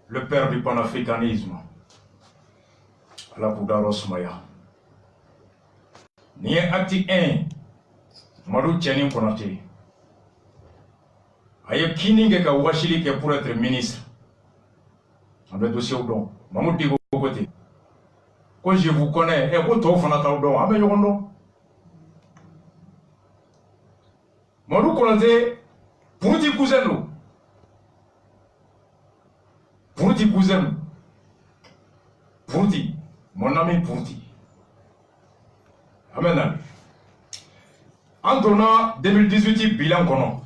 le père du panafricanisme, Alapoudaro Soumaya. Ni acte 1, Madou Tchanin Konate. Aye Kininge ka Wachili qui est pour être ministre. Avec dossier au don. Mamou Digo côté. Quand je vous connais, et vous t'offrez un don, avec le don. Madou Konate, pour tes cousins, Pourti cousin, Pourti, mon ami Pourti. Amen. En donnant 2018 bilan kono.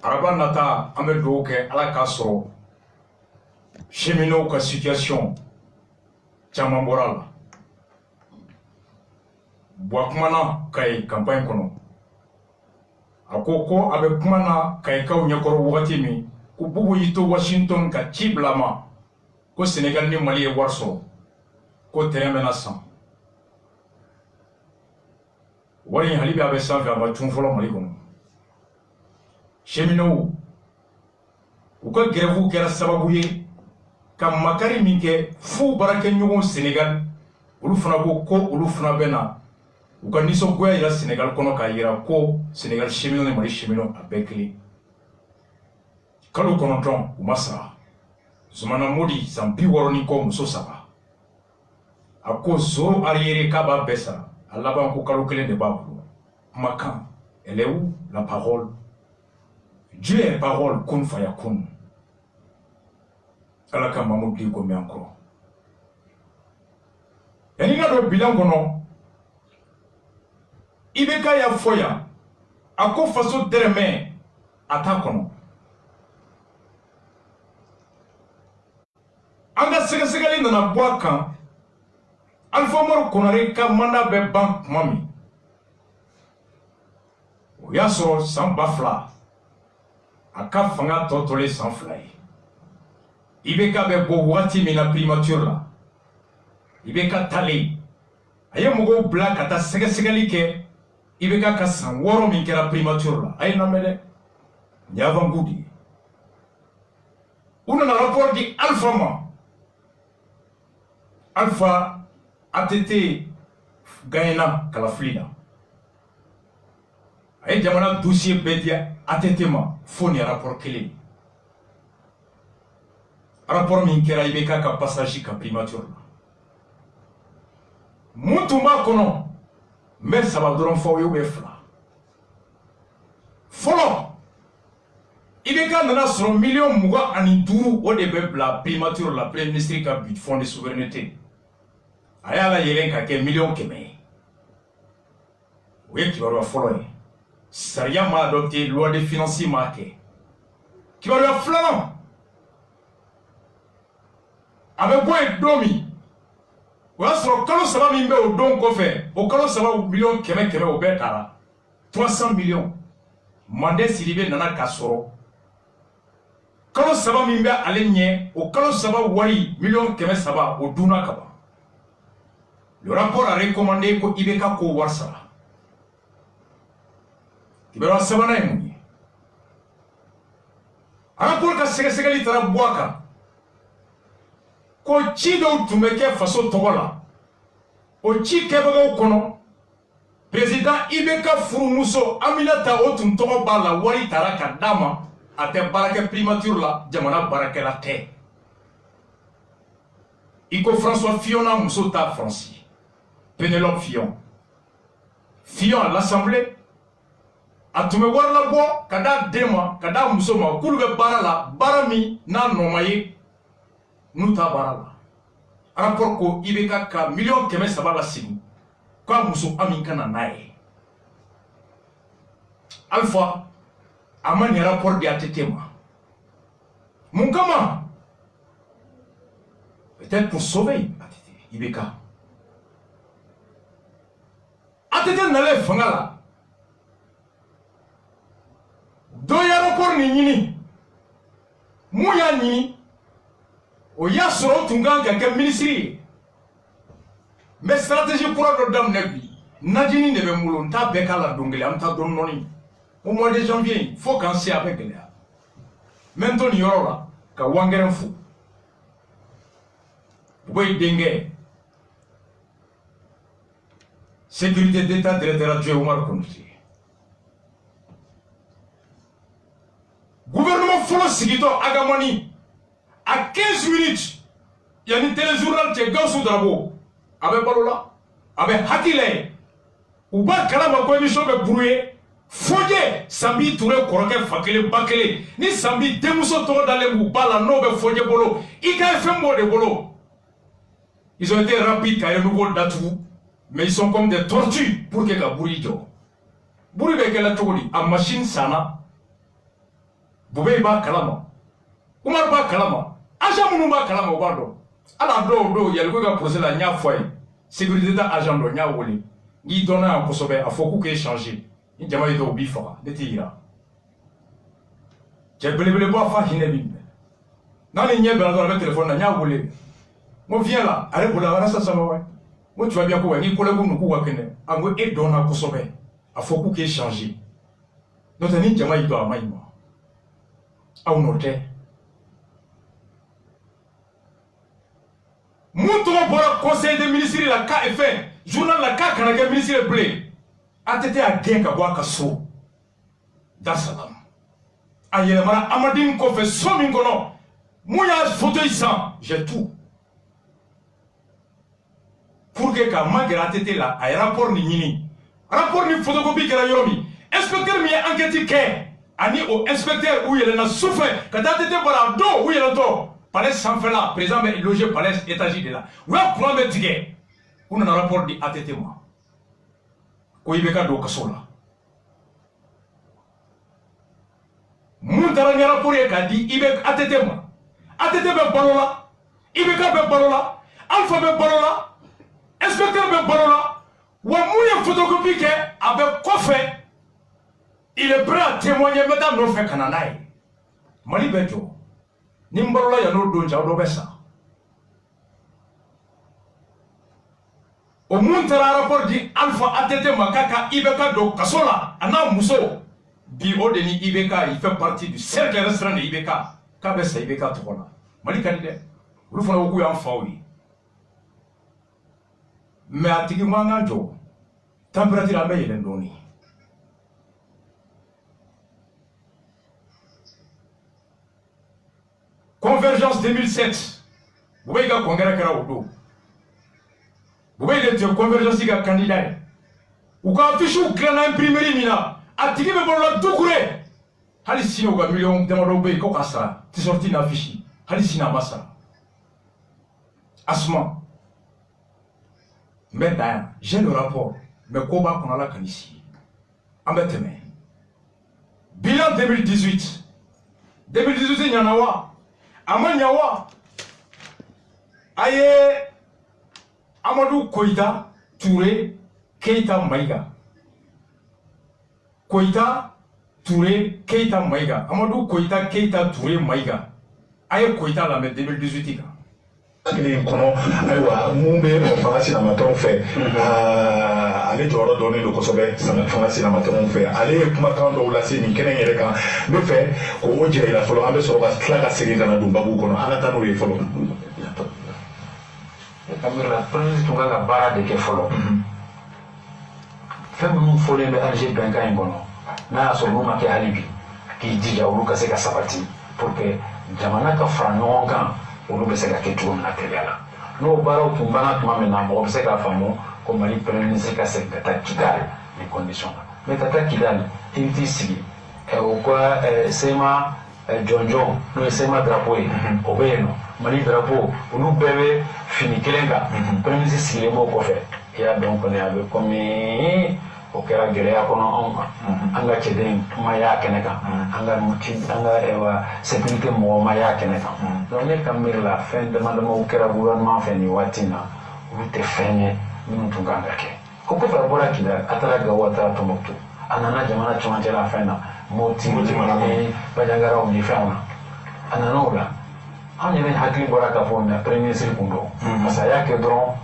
Araban nata Ahmed Douke ala kaso. Cheminot ka situation. Chama moral. Boakumana kay campagne kono. Akoko abe kumana kaikaw nyakoro wati mi ku bubu yito Washington ka chiblama ko Senegal ni Mali e warso ko teremena san wari halibi abe sanfe aba tunfolo Mali kono chemino u ka grève kɛra sababu ye ka makari min kɛ fu barake ɲɔgɔn Senegal olu fana ko olu fana bɛna u ka nisɔngoya yira Senegal kɔnɔ k'a yira ko Senegal cheminot ni Mali cheminot a bɛɛ kelen kalo 9 u ma sara Zumana Modi san 60 ni kɔ muso 3 a ko zoro arrière k'a b'a bɛɛ sara a laban ko kalo 1 de b'a bolo kumakan elle est où la parole Dieu est parole kun fayakun ala ka Mamadou di ko mi encore yani ka do bilan kɔnɔ Ibeka ya foya ako faso dereme ata kono anga segali nana bɔ kan Alpha Moro Konare ka manda be ban mami o y'a sɔrɔ san 2000 a ka fanga tɔtɔlen san 2 ye Ibeka bɛ bɔ waati min na primature la Ibeka tale a ye mɔgɔw bila ka taa sɛgɛsɛgɛli kɛ Ibeka ka san 6 min kɛra primature la a ye lamɛn dɛ ni avant-goût de ye u nana rapport di Alpha ma Alpha ATT gagnena kalafili la a ye jamana dossier bɛɛ di ATT ma fo ni rapport kelen rapport min kɛra Ibeka ka passage ka primature la mun tun b'a kɔnɔ mais ça va dɔrɔn fɔ ye fila fɔlɔ Ibeka nana sɔrɔ $25,000 o de bɛ bila primature la premier ministre ka but fond de souveraineté a y'a la yɛlɛn ka kɛ $100,000 o ye kibaruya fɔlɔ ye sariya ma adopté loi de finances ma kɛ kibaruya filanan a bɛ bɔ yen don min o y'a sɔrɔ kalo 3 min bɛ o don kɔfɛ o kalo 3 $100,000 o bɛɛ taara 300 millions Mandé Sidibé nana ka sɔrɔ kalo 3 min bɛ ale ɲɛ o kalo 3 wari $300,000 o dunna ka ban le rapport a recommandé ko Ibeka ko wari sara kibaruya sabanan ye mun ye rapport ka sɛgɛsɛgɛli taara bɔ a kan ko ci dɔw tun bɛ kɛ faso tɔgɔ la o ci kɛbagaw kɔnɔ président Ibeka furumuso Aminata o tun tɔgɔ b'a la wari taara ka d'a ma a tɛ baara kɛ primature la jamana baarakɛla tɛ i ko François Fillon n'a muso ta Franci Pénélope Fillon à l'Assemblée a tun bɛ wari labɔ ka d'a den ma ka d'a muso ma k'olu bɛ baara la baara min n'a nɔma ye n'u ta baara la rapport ko Ibeka ka $300,000 la sigi k'a muso Ami kana n'a ye Alpha a ma nin rapport di ATT ma mun kama peut-être pour sauver ATT Ibeka ATT nalen fanga la dɔ ye rapport nin ɲini mun y'a ɲini o y'a sɔrɔ o tun kan ka kɛ ministre ye mais stratégie kura dɔ daminɛ bi najini de bɛ n bolo n t'a bɛɛ k'a la don kelen an bɛ taa dɔɔni dɔɔni au mois de janvier fo k'an se a bɛ gɛlɛya Maintenant yorola ka wangeren fu boy dengue sécurité d'état directeur adjoint Omar Kounouti gouvernement folo sigito agamoni à 15 minutes il y a une téléjournal qui est Gansou Drabo avec Balola avec Hakile ou ba kalama ko émission be brouillé Foye Sambi Touré Koroke Fakele Bakele ni Sambi Demuso Toro Dale Moubala no be Foye Bolo Ika Fembo de Bolo. Ils ont été rapides car il y a un nouveau datou mais ils sont comme des tortues pour que la bouridio. Bouri be kela togoli a machine sana Boubé ba kalama Oumar ba kalama Agent Mounou ba kalama Obardo ala do il y a le gars procès la nya foye sécurité d'agent do nya woli il donne un kosobe a faut que changer. Il y a des gens qui ont j'ai belé bois fa hinebi dans les niais dans le téléphone n'a voulu moi viens là allez pour la ça ouais moi tu vas bien quoi ni collègue nous quoi kene a moi et donner ko sobe a faut que changer notre ni jama il doit maïma a noter montre pour le conseil des ministres la KFN journal la K Canada ministre blé ATT a gagné Kabouaka So Dassalam. Ayélemana Amadine Kofe Somingono. Mouya fauteuil sans, j'ai tout. Pour que Kamagera ATT là, a rapport ni nini. Rapport ni photocopie que la yomi. Inspecteur mi enquête ke. Ani au inspecteur où il en a souffert. Quand ATT voilà do où il en a palais sans fait là. Président mais logé palais étage de là. Où est pour mettre ticket. Où on a rapport di ATT moi. Ko ibeka do kasola muntara ngara pour yakadi ibek atetema atete be balola ibeka be balola alpha be balola inspecteur be balola wa mouye photocopie ke avec kofé il est prêt à témoigner maintenant no fait kananaï mali bejo nimbalola ya no donja do besa au Montara rapport dit Alpha ATT Makaka Ibeka do Kasola, Ana Mousso, bi Odeni Ibeka, il fait partie du cercle restreint de Ibeka, Kabesa Ibeka Tola. Malikanide, vous faites beaucoup en faoui. Mais à Tigimanganjo, température à Baye Lendoni. Convergence 2007, vous voyez que Congrès Karaodo. Vous voyez que convergence est candidat. Ou quand affiche ou grand imprimerie mina, a tigé me bon la doucouré. Halisino ga million de marobe ko kasa, ti sorti na affiche. Halisina massa. Asma. Mais d'ailleurs, j'ai le rapport, mais comment qu'on a la canisi. Embêtez-moi. Bilan 2018. 2018 il y en a wa. Amanyawa. Aye. Amadou Koïta Touré Keita Maïga. Koïta Touré Keita Maïga. Amadou Koïta Keita Touré Maïga. Aye Koïta la met 2018. Ni kono aywa mumbe fangasi na maton fe ale joro donné le kosobe fangasi na maton fe ale kuma kan do la sini kenen yere kan be fe ko o jere la folo ambe so ba klaka seri kana dumba bu kono ana tanu ye folo Kamila prince tunga ka bara de ke folo fem mu fole be alger benga ngono na so mu make alibi ki dija ulu ka se ka sabati pour que jamana ka fra non kan ulu be se ka ketu na tebela no bara tumbana tuma me na mo be se ka famo ko mali prince ka se ka takidal les conditions mais tata kidal tinti sigi e o kwa sema jonjon no sema drapeau obeno mali drapeau ulu bebe fini kelenga prince sigi mo ko fe ya donc on est avec comme o kera geleya kono anga cheden maya keneka anga muti anga ewa sécurité mo maya keneka donc ne kamir la fin de madame o kera gouvernement fait ni watina ou te fenye nous tunganga ke ko ko fa bora kida atara ga wata to mokto anana jamana chonje la fin na moti e bajangara o ni fana anana ola anya ne hakli bora ka fonda premier secondo parce yake dron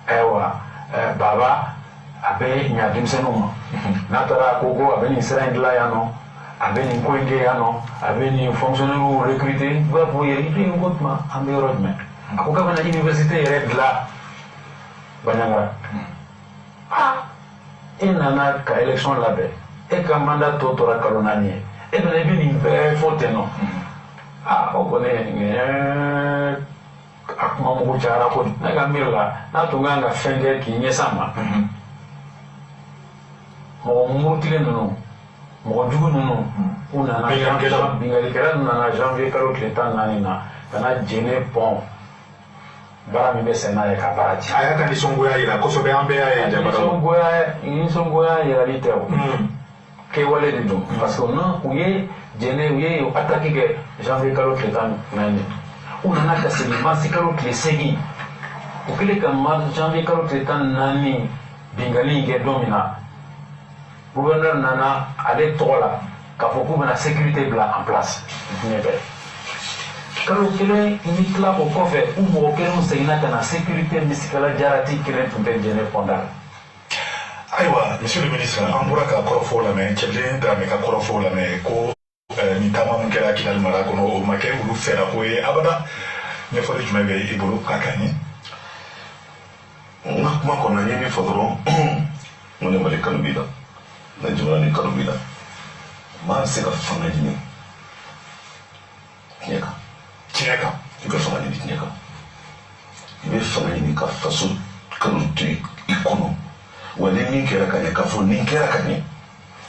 ewa baba abe nya dimsenuma natara kogo abe ni sera indla yano avec une coïntéano, avec une fonctionnaire recruté, va pour y aller, il y a un autre man, un meilleur man. À quoi qu'on a l'université, il reste là. Bananga. Ah! Et nana, qu'à élection là-bas, et qu'à mandat totora kalonani, et bien, il y a une belle faute, non? Ah, on connaît, akuma mugu cara ko naga mirla na tunga nga fenge ki nyesama mo mutile no mo jugu no una na bingali kera na janvier karo kletan nani na kana jene pont bara mi be sena ya kabarati aya kan disongo ya ila koso be ambe ya jabara disongo ya ila litero ke wale de dum parce que non uye jene uye attaquer que janvier karo kletan nani on a ka seliman sikaro kile segi o kile ka janvier karo kile tan nani bingali nge domina gouverneur nana ale tola ka fo ko na sécurité bla en place nebe kalo kile ni kla ko kofe u mo kele on segina kana sécurité misikala jarati kile tunte jene fondal aywa monsieur le ministre an bura ka korofo la mais cheblen drame ka korofo la mais ko ni tama mun kɛra kinali mara kɔnɔ o ma kɛ olu fɛra ko ye abada ɲɛfɔli jumɛn bɛ i bolo ka kan ye n ka kuma kɔnɔ n ye min fɔ dɔrɔn n ko ne mali kanu b'i la ne jamana ni kanu b'i la maa bɛ se ka fanga ɲini tiɲɛ kan i bɛ fanga ɲini tiɲɛ kan i bɛ fanga ɲini ka faso kanu to i kɔnɔ wa ni min kɛra ka ɲɛ k'a fɔ nin kɛra ka ɲɛ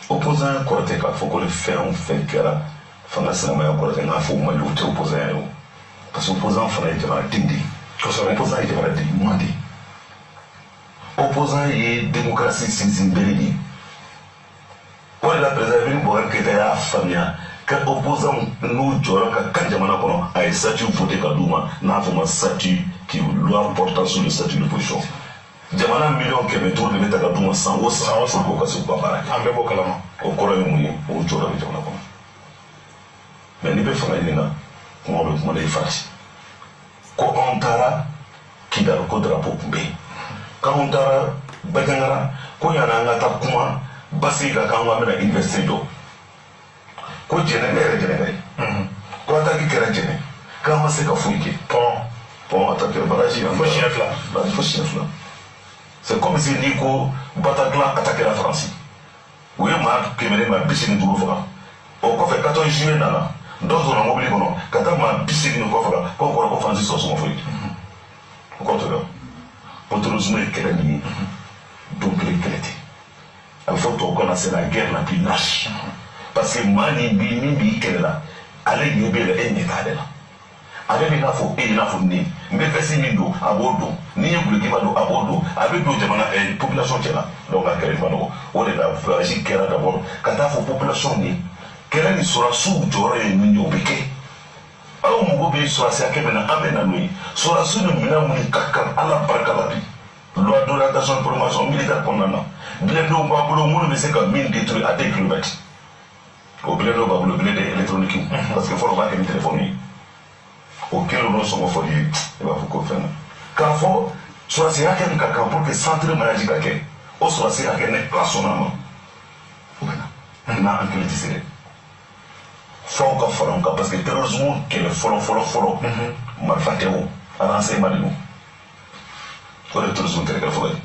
opposant kɔrɔtɛ k'a fɔ ko ni fɛn o fɛn kɛra fanga silamɛya kɔrɔtɛ n'a fɔ mali o tɛ opposant yɛrɛ o parce que opposant fana ye jamanaden de ye opposant ye jamanaden ɲuman de ye opposant ye démocratie sinsinbere de ye o de la président Ibn Boubacar Keïta y'a faamuya ka opposant n'u jɔra ka kan jamana kɔnɔ a ye statut voté ka d'u ma n'a fɔ ma statut qui loi portant sur le statut d'opposition jamana miliyɔn 100 de bɛ ta ka d'u ma san o san pour ka se k'u ka baara kɛ an bɛɛ b'o kalama o kɔrɔ ye mun ye o jɔyɔrɔ bɛ jamana kɔnɔ mais n'i bɛ fanga ɲini na kuma bɛ kuma la i farati ko anw taara Kidal ko drapeau tun bɛ yen k'anw taara Bajangara ko yanni an ka taa kuma Basi kan k'an bɛna université jɔ ko jɛnɛ ne yɛrɛ jɛnɛ ko attaque kɛra jɛnɛ k'an ma se ka foyi kɛ pont attaque barrage fo siɲɛ fila c'est comme si n'i ko Bataclan attaquera France u ye maa 185 faga o kɔfɛ 14 juillet nana dɔw donna mobili kɔnɔ ka taa maa 80 kɔ faga k'o kɔrɔ ko France sɔn sɔngɔ foyi o kɔfɛ dɔn patriotisme ye kɛlɛ min ye don kelen kɛlɛ tɛ a bɛ fɔ tubabukan na c'est la guerre la plus lâche parce que maa min b'i kɛlɛ la ale ɲɛ b'e la e ɲɛ t'ale la ale bɛ n'a fɔ e ye n'a fɔ ne n bɛ fɛsi min don a b'o don n'i ye gulokiba don a b'o don a bɛ don jamana population cɛ la donc a kɛlɛ ma nɔgɔ o de la voyage kɛra d'abord ka taa fɔ population ye kɛlɛ ni sɔrɔdasiw jɔyɔrɔ ye min ye o bɛ kɛ aw mago bɛ sɔrɔdasi hakɛ min na an bɛ na n'o ye sɔrɔdasiw ni minɛn minnu ka kan ala barika la bi loi d'orientation de formation militaire kɔnɔna na bilendenw b'a bolo minnu bɛ se ka min détruire à 2 kilomètres o bilendenw b'a bolo bilen de électronique parce que fɔlɔ b'a kɛ ni téléphone ye o kɛlen n'o sɔngɔ fɔli ye i b'a fɔ ko fɛn na k'a fɔ sɔrɔdasi hakɛ min ka kan pour que centre mariage ka kɛ o sɔrɔdasi hakɛ ne ala sɔnna a ma o bɛ na n'an kelen tɛ se dɛ f'aw ka fara ɲɔgɔn kan parce que terrorisme kɛlɛ fɔlɔ marifa tɛ o renseignement de don o de ye terrorisme kɛlɛ fɔlɔ ye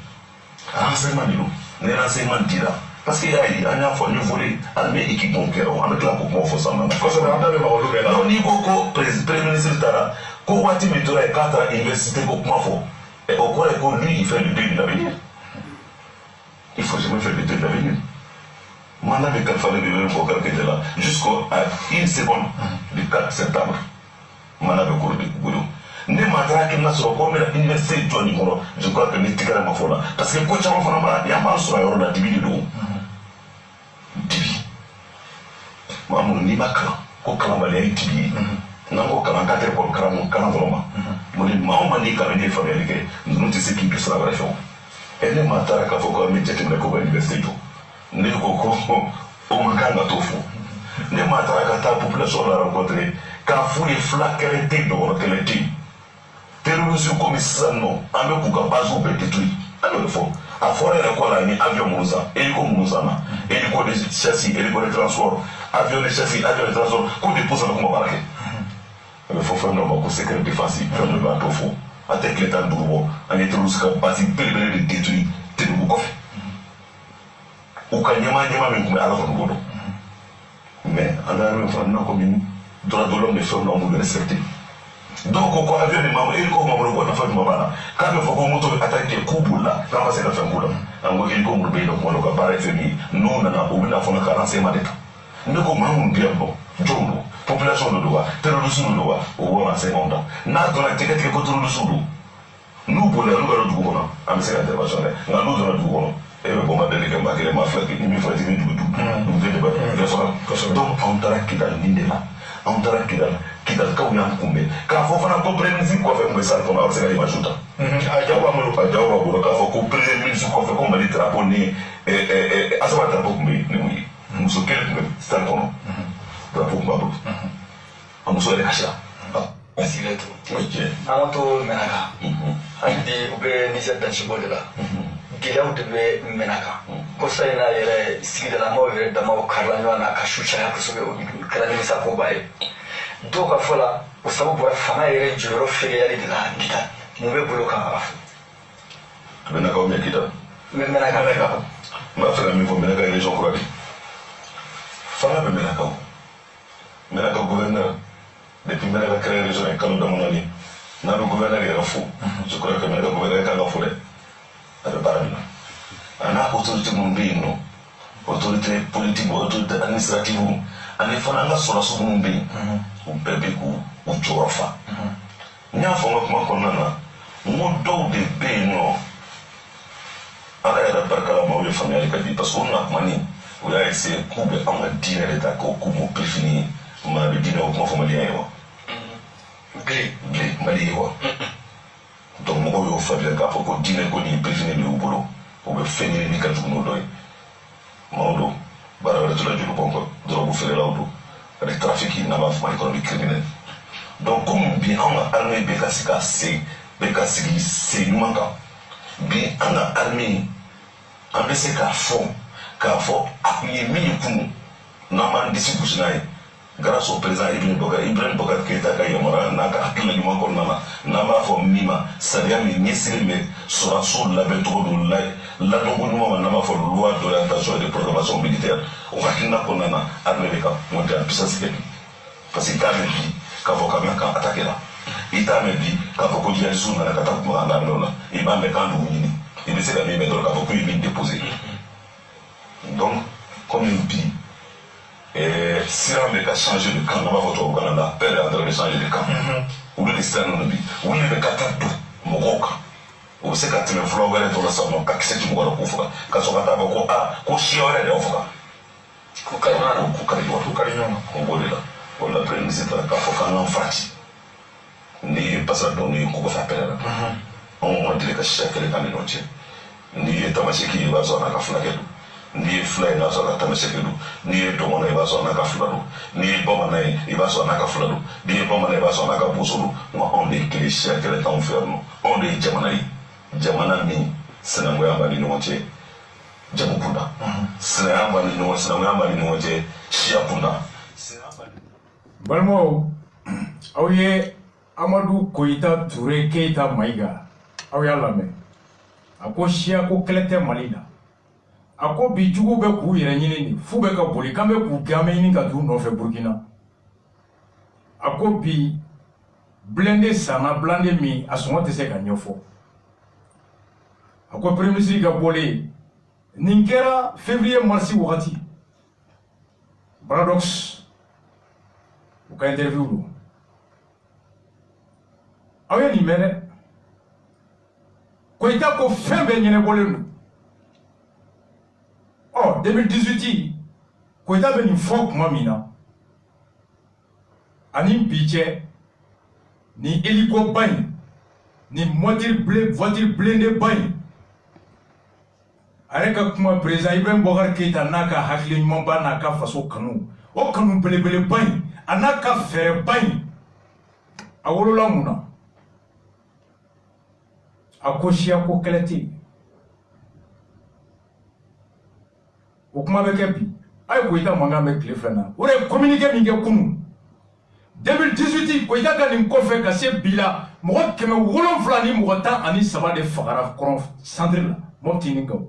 renseignement de don ni renseignement dira parce que y'a ye an y'a fɔ an ye volé an bɛ équipement kɛra o an bɛ tila k'o kuma fɔ san nana kosɛbɛ an da bɛ maga olu bɛɛ la donc n'i ko ko premier ministre taara ko waati min tora yen k'a taara université ko kuma fɔ o kɔrɔ ye ko lui il fait le deuil de l'avenir il faut jamais faire le deuil de l'avenir mandat de kalifa de Ibn Boubacar Keïta la jusqu'à 1 seconde du 4 septembre mandat bɛ koro de bolo ne ma taara hakilina sɔrɔ ko n bɛna université jɔ nin kɔrɔ je crois que ne tigɛra ma fɔ la parce que ko caman fana b'a yan b'an sɔrɔ a yɔrɔ la dibi de don dibi maa minnu n'i ma kalan ko kalanbaliya ye dibi ye n'an ko kalan k'a tɛ kɔrɔ kalan dɔrɔn ma mun ni maa o maa n'i kalan n'i ye faamuyali kɛ ninnu tɛ se k'i bi sira wɛrɛ fɛ o ne ma taara k'a fɔ ko an bɛ jateminɛ ko ka université jɔ ne ko o man kan ka t'o fɔ ne ma taara ka taa population la rencontrer k'a f'u ye fila kɛlɛ tɛ yen dɔgɔnɔ kɛlɛ tɛ yen terroristes komi sisan nɔ an bɛ k'u ka bases bɛɛ détruire an y'o de fɔ a fɔra yɛrɛ kɔ la ni avion minnu san hélico minnu san na hélico de châssis hélico de transport avion de chasse avion de transport ko dépose na ko barake mais faut faire normal ko secret défensif comme le bateau fou attaque l'état d'Urbo en étant jusqu'à basi belebele de détruire tenu ko fait ou ka nyama mais ko ala ko bodo mais en armée fa na ko min droit de l'homme de faire non vous respecter donc ko avion de maman il ko maman ko na fa mabana ka be ko moto attaque kubula na ba se ka fa ngula ango il ko mo be ko ko ba femi non na o na fa na 45 madeta ne ko mamun biambo jombo population de doa terrorisme de doa o wona seconda na do na teke ko terrorisme nous pour les nous du gouvernement am se intervention nga nous do na du gouvernement et be bomba de ke makele ma flaki ni mi fati ni du nous de débat donc on tara kidal nindela on tara kidal ka uya kumbe ka fo fana ko président ko fe mo sal ko na se ga imajuta ajawa mo ka fo ko président ko fe ko mali drapeau ni asaba drapeau kumbe ni mu muso kele kumbe sal ko no drapeau kumbe amuso ele kasha Sileto. Amoto menaka. Andi ube nisa danchibo de la. Gilao de be menaka. Kosa ina yere sigida la mo yere dama o karlanyo na kashucha ya kusobe o krani sa ko bae. Do ka fola o sabu bora fana yere joro fege yali de la kita. Mo be bolo ka afu. Menaka o me kita. Menaka. Ma fera mi ko menaka ele joko rabi. Fana be menaka o. Menaka gouverneur depuis que j'ai créé les régions et quand nous avons dit, nous avons gouverné les fous. Je crois que nous avons gouverné les fous. Avec Paramina. On a autorité mondiale, autorité politique, autorité administrative. On est fananga sur la sous mondiale. Ou bébé ou tchorofa. Nous avons fait comme ça. Nous avons des pays non. On a été par là, on a fait famille avec parce qu'on a mani. On a essayé de couper, on a dit à l'état qu'on coupe préfini. On a dit à l'état qu'on Blé, Maliwa. Donc, moi, je vais faire des affaires pour dîner qu'on y prévient le boulot. On va finir les 4 jours. Maudo, Barabara, tu l'as dit, le drogue faire l'auto. Le trafic, il n'a pas fait économique criminel. Donc, comme bien on a armé Bekasika, c'est manquant. Bien on a armé, on essaie qu'à fond, appuyer mille n'a distribution. Grâce au président Ibrahim Bokar Keita Kayamara, Naka Hakila Yumakonana, Nama for Mima, Sadiami Nisime, sera sous la béton de l'adonnement, Nama for loi d'orientation et de programmation militaire, au Hakina Konana, Armeka, monté en puissance. Parce qu'il t'a dit qu'Avocamin quand attaqué là. Il t'a dit qu'Avoco Diazou n'a pas attaqué à l'Arnola, il m'a mis quand nous il essaie de mettre l'Avoco, il vient déposer. Donc, comme il dit, si on veut changer de camp, on va voter au Canada, père est en train de changer de camp. Ou le destin nous dit, ou il veut qu'attendre tout, mon gros ou c'est quand tu me flots, on va être dans le cas, c'est du moins au fond. Quand on va t'avoir qu'au chien, on est au fond. On va là. On a pris une visite à la café, on a fait. Ni pas ça, on est au fait. On dit que chaque année, on est ni tamasiki va sur la café. Ni fly na so na tamesekedu ni domo na ibaso na kafulado ni boma na ibaso na kafulado ni boma na ibaso na kapusulu on est cliché que le temps ferme on est jamana ni senango ya bali no che jamukunda senango ya bali no che shiapunda balmo awye Amadou Koita Touré Keita Maïga awya lame ako shia ko kelete malina ako bi jugu be ku yere nyini ni fu be ka boli kambe ku game ni ka du no fe Burkina ako bi blende sana blende mi asongo te se ka nyofo ako premier ministre ka bolé ninkera février mars wakati paradoxe ou ka interview lo awe ni mere ko ita ko fembe nyene bolé no oh 2018 ko ita be ni fok mamina ani biche ni hélico bain ni voiture blindée bain areka kuma président Ibrahim Bokar Keita naka hakli nyumba naka faso kanu o kanu belebele bain anaka fere bain awolola muna akoshia ko keleti o kuma be kebi ay Koita manga me clé fena ore communiquer mi ke kunu 2018 Koita ka nin kofe ka se bila mo keme wolon flani mo ta ani saba de fagara koron centre la mo tini ngaw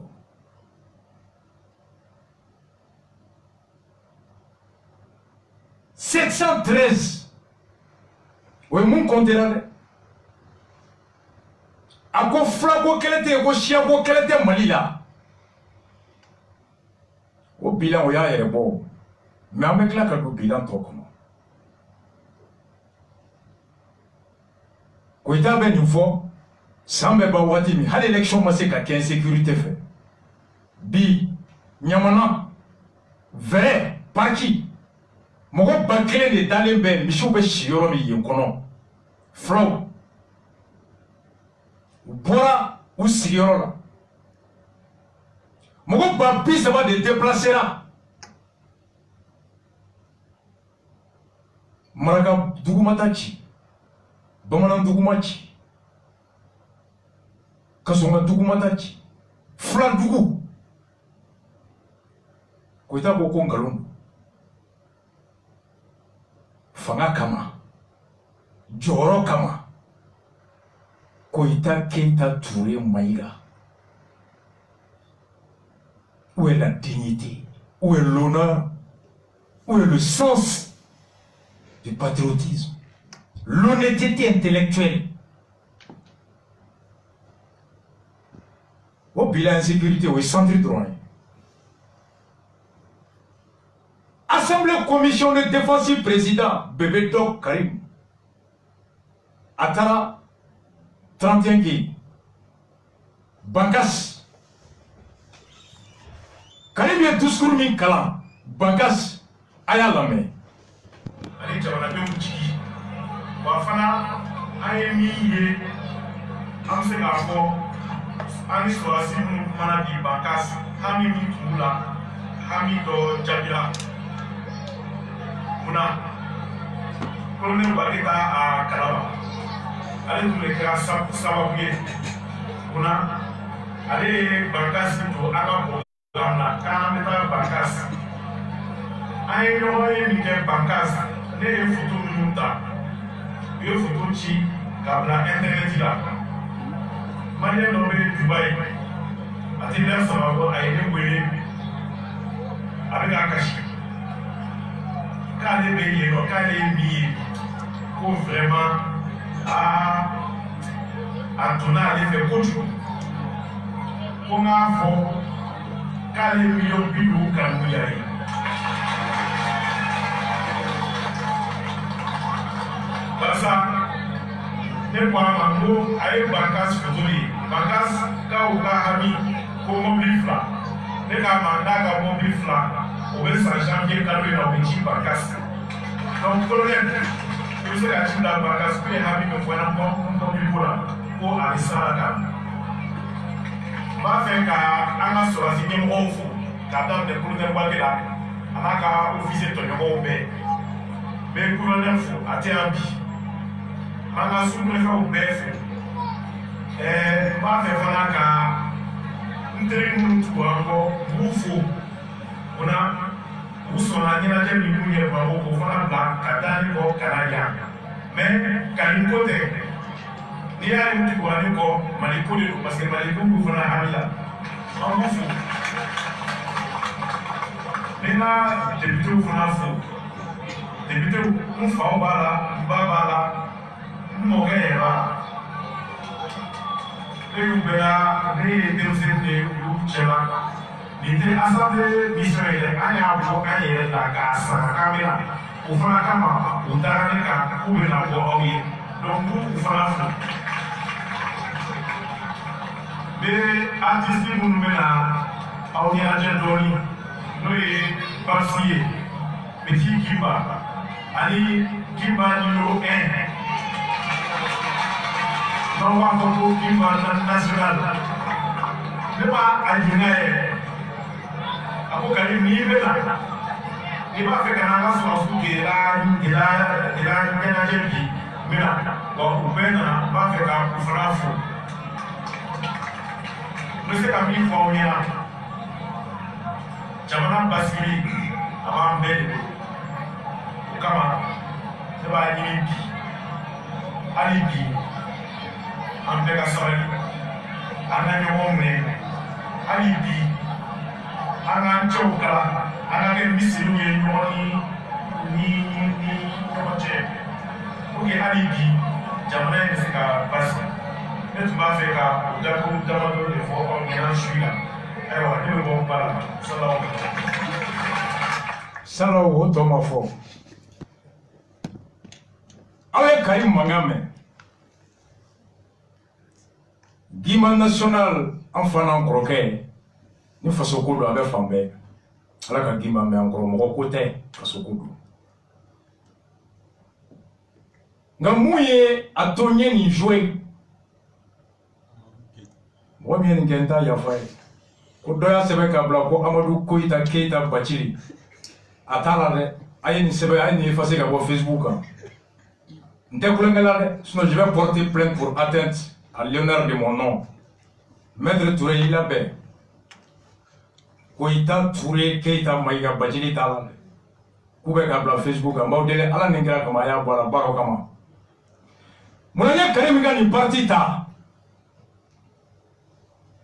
713 oui mon compte là a ko flago kelete ko shiago kelete Mali la o bilan o ya yere bo mais avec la ka do bilan to kono ko ita be ni fo sambe ba wati mi hal élection ma se ka ken sécurité fait bi nyamana vrai parti mogo bakele de dalen be misiw be siyɔrɔ min yen kɔnɔ filaw u bɔra u sigiyɔrɔ la mogo ba 30 de déplacera maraka duguma ta ci bamanan duguma ci kasonga duguma ta ci fila dugu Koita ko ko ngalon fanga kama jɔyɔrɔ kama Koita Keita Touré Maïga. Où est la dignité? Où est l'honneur? Où est le sens du patriotisme? L'honnêteté intellectuelle? Au bilan insécurité, au centre droit. Assemblée commission de défense président Bébé Doc Karim Atara 31 qui Bankas Karim est discours min kalan Bankas aya lamé ani jamana denw jigi wa fana an ye min ye an bɛ se k'a fɔ an ni sɔrɔdasi minnu kumana bi Bankas hami min tun b'u la hami dɔ jaabira munna kolonɛli Baketa a kalama ale tun bɛ kɛra sababu ye munna ale ye Bankas don an ka programme la k'an bɛ taa Bankas an ye ɲɔgɔn ye min kɛ Bankas ne ye photo minnu ta u ye photo ci k'a bila internet la maliyɛn dɔ bɛ Dubaï a tɛ lɛn saba bɔ a ye ne wele a bɛ k'a kasi k'ale bɛ yen nɔ k'ale ye min ye ko vraiment a donna ale fɛ kojugu ko n k'a fɔ k'ale ye miliyɔn 50 kanuya ye barisa ne ko a ma n ko a ye Bankas photo ye Bankas k'aw ka hami ko mobili 2 ne k'a ma n'a ka mobili 2 o bɛ san janvier kalo in na o bɛ ci Bankas donc colonel i bɛ se ka ci bila Bankas ko ye hami min fɔ n na mobili ko la ko a bɛ sara kan n b'a fɛ ka an ka sɔrɔdasi ɲɛmɔgɔw fo k'a daminɛ colonel Wage la a n'a ka officier tɔɲɔgɔnw bɛɛ n bɛ colonel fo a tɛ yan bi an ka sous-préfɛnw bɛɛ fɛ n b'a fɛ fana ka n teri minnu tugu an kɔ n b'u fo munna u sɔnna ɲɛnajɛ min b'u yɛrɛ ma k'o fana bila ka taa ni kɔ ka na yan mais Kani ko tɛ n'i y'a ye n tugu ani kɔ Mali ko de don parce que Mali ko b'u fana hami la an b'u fo n bɛ n ka députéw fana fo députéw n faw b'a la n ba b'a la n mɔkɛ yɛrɛ b'a la ne y'u bɛɛ la ne ye denmisɛnnin de ye u y'u cɛ la nin tɛ assemblée mission ye dɛ an y'a bɔ an yɛrɛ la k'a sara k'an bɛ na o fana kama u taara ne kan k'u bɛ na bɔ aw ye donc k'u fana fo n bɛ artiste minnu bɛ na aw ɲɛnajɛ dɔɔni n'o ye Basi ye Petit Kiba ani Kiba numéro 1 n'aw b'a fɔ ko Kiba national ne b'a a ɲininka yɛrɛ a ko Karim n'i bɛ na n'i b'a fɛ ka na an ka sɔrɔdasiw gɛlɛya ɲɛnajɛ bi n bɛ na wa u bɛɛ nana n b'a fɛ ka u fana fo n bɛ se ka min fɔ aw ɲɛna jamana basigi b'an bɛɛ de bolo o kama ne b'a ɲini bi hali bi an bɛɛ ka sabali an ka ɲɔgɔn minɛ hali bi an k'an cɛw kalan an ka kɛ misiriw ye ɲɔgɔn ni ɲɔgɔn cɛ pour que hali bi jamana in bɛ se ka basigi ne tun b'a fɛ ka o dakuru damadɔ de fɔ aw ɲɛna su la ayiwa ne bɛ bɔ ba la salaw o tɔ ma fɔ aw ye Karim mankan mɛn Guima national an fa n'an kɔrɔkɛ ni faso ko don a bɛ fan bɛɛ ala ka Guima mɛn an kɔrɔ mɔgɔ ko tɛ faso ko don nka mun ye a to n ye nin joué mɔgɔ min ye nin kɛ n t'a yafa ye ko dɔ y'a sɛbɛn k'a bila ko Amadu Koyita Keyita Bacili a t'a la dɛ a ye nin sɛbɛn a ye nin effacer ka bɔ Facebook kan n tɛ kulonkɛ la dɛ sinon je vais porter plainte pour atteinte à l'honneur de mon nom Maître Touré i labɛn Koyita Touré Keyita Mayiga Bacili t'a la dɛ k'u bɛ k'a bila Facebook kan n b'aw deli ala nin kɛra kama a y'a bɔ a la baaraw kama munna n ye Karim ka nin parti ta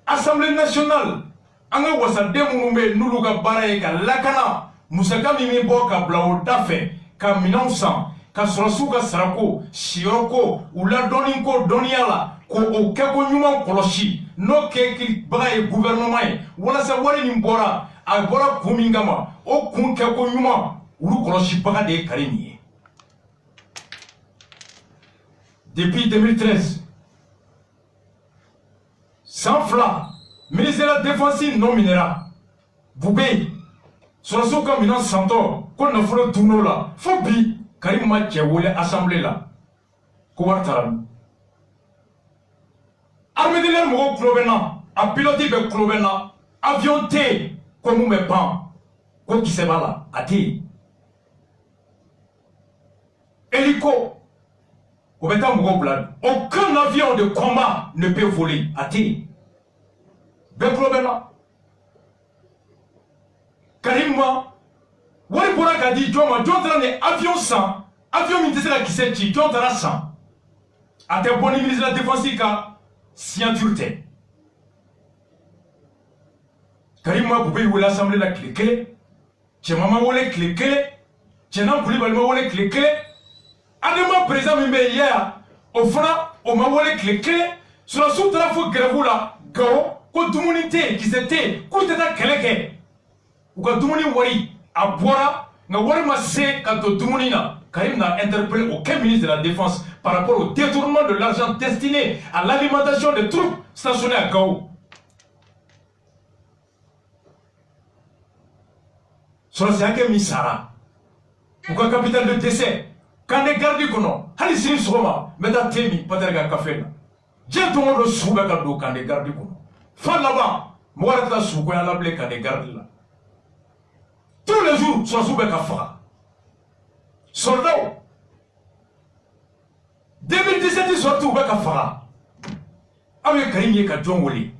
Assemblée nationale an ka wasaden minnu bɛ yen n'olu ka baara ye ka lakana musaka min bɛ bɔ ka bila o da fɛ ka minɛnw san ka sɔrɔsiw ka sarako siyɔrɔ ko u ladɔnni ko dɔnniya la k'o kɛko ɲuman kɔlɔsi n'o kɛbaga ye gouvernement ye walasa wari min bɔra a bɔra kun min kama o kun kɛko ɲuman olu kɔlɔsibaga de ye Karim ye depuis 2013 san fila ministre de la défense nominera Boubé sɔrɔsiw ka minɛn santɔ ko nafolo dunno la fo bi Karim ma cɛ wele assemblée la ko wari taara min armée de l'air mɔgɔw tulo bɛ n na a pilote bɛ tulo bɛ n na avion tɛ yen ko mun bɛ pan ko kisɛ b'a la a tɛ yen hélico o bɛ taa mɔgɔw bila aucun avion de combat ne peut voler a tɛ yen bɛɛ tulo bɛ n na Karim ma wari bɔra ka di jɔn ma jɔn taara ni avion san avion min tɛ se ka kisɛ ci jɔn taara san a tɛ bɔ ni ministre de la défense ka signature tɛ Karim ma Boubé wele assemblée la tile kelen cɛman ma wele tile kelen Cɛna Kulibali ma wele tile kelen Adama président min bɛ yen o fana o ma wele tile kelen sɔrɔsiw taara fo grève la Gawo ko dumuni tɛ yen kisɛ tɛ yen k'u tɛ taa kɛlɛ kɛ u ka dumuni wari a bɔra nka wari ma se ka don dumuni na Karim n'a interpellé aucun ministre de la défense par rapport au détournement de l'argent destiné à l'alimentation des troupes stationnées à Gao. Sɔrɔsi hakɛ min sara u ka capitale de décès Kandé gardi kɔnɔ hali sini sɔgɔma n bɛ taa thé min Patɛrɛ ka café la diɲɛ don o don sugu bɛ ka don Kandé gardi kɔnɔ fa laban mɔgɔ yɛrɛ tɛ taa sugugoya la bilen Kandé gardi la tous les jours sɔrɔsiw bɛ ka faga soldats 2017 sorti u bɛ ka faga aw ye Karim ye ka jɔn wele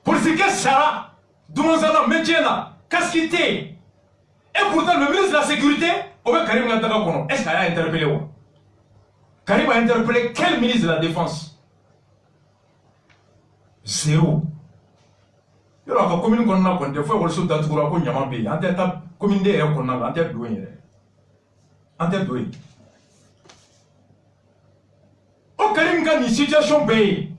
polisikɛ sara dumansana maintien na casque tɛ yen et pourtant le ministre de la sécurité o bɛ Karim ka daga kɔnɔ est-ce que a y'a interpellé wa Karim a interpellé quel ministre de la défense zéro yɔrɔ a ka commune kɔnɔna kɔni tɛ fo ekɔliso datugura ko ɲama bɛ yen an tɛ taa commune de yɛrɛ kɔnɔna la an tɛ don yen yɛrɛ an tɛ don yen o Karim ka nin situation bɛɛ ye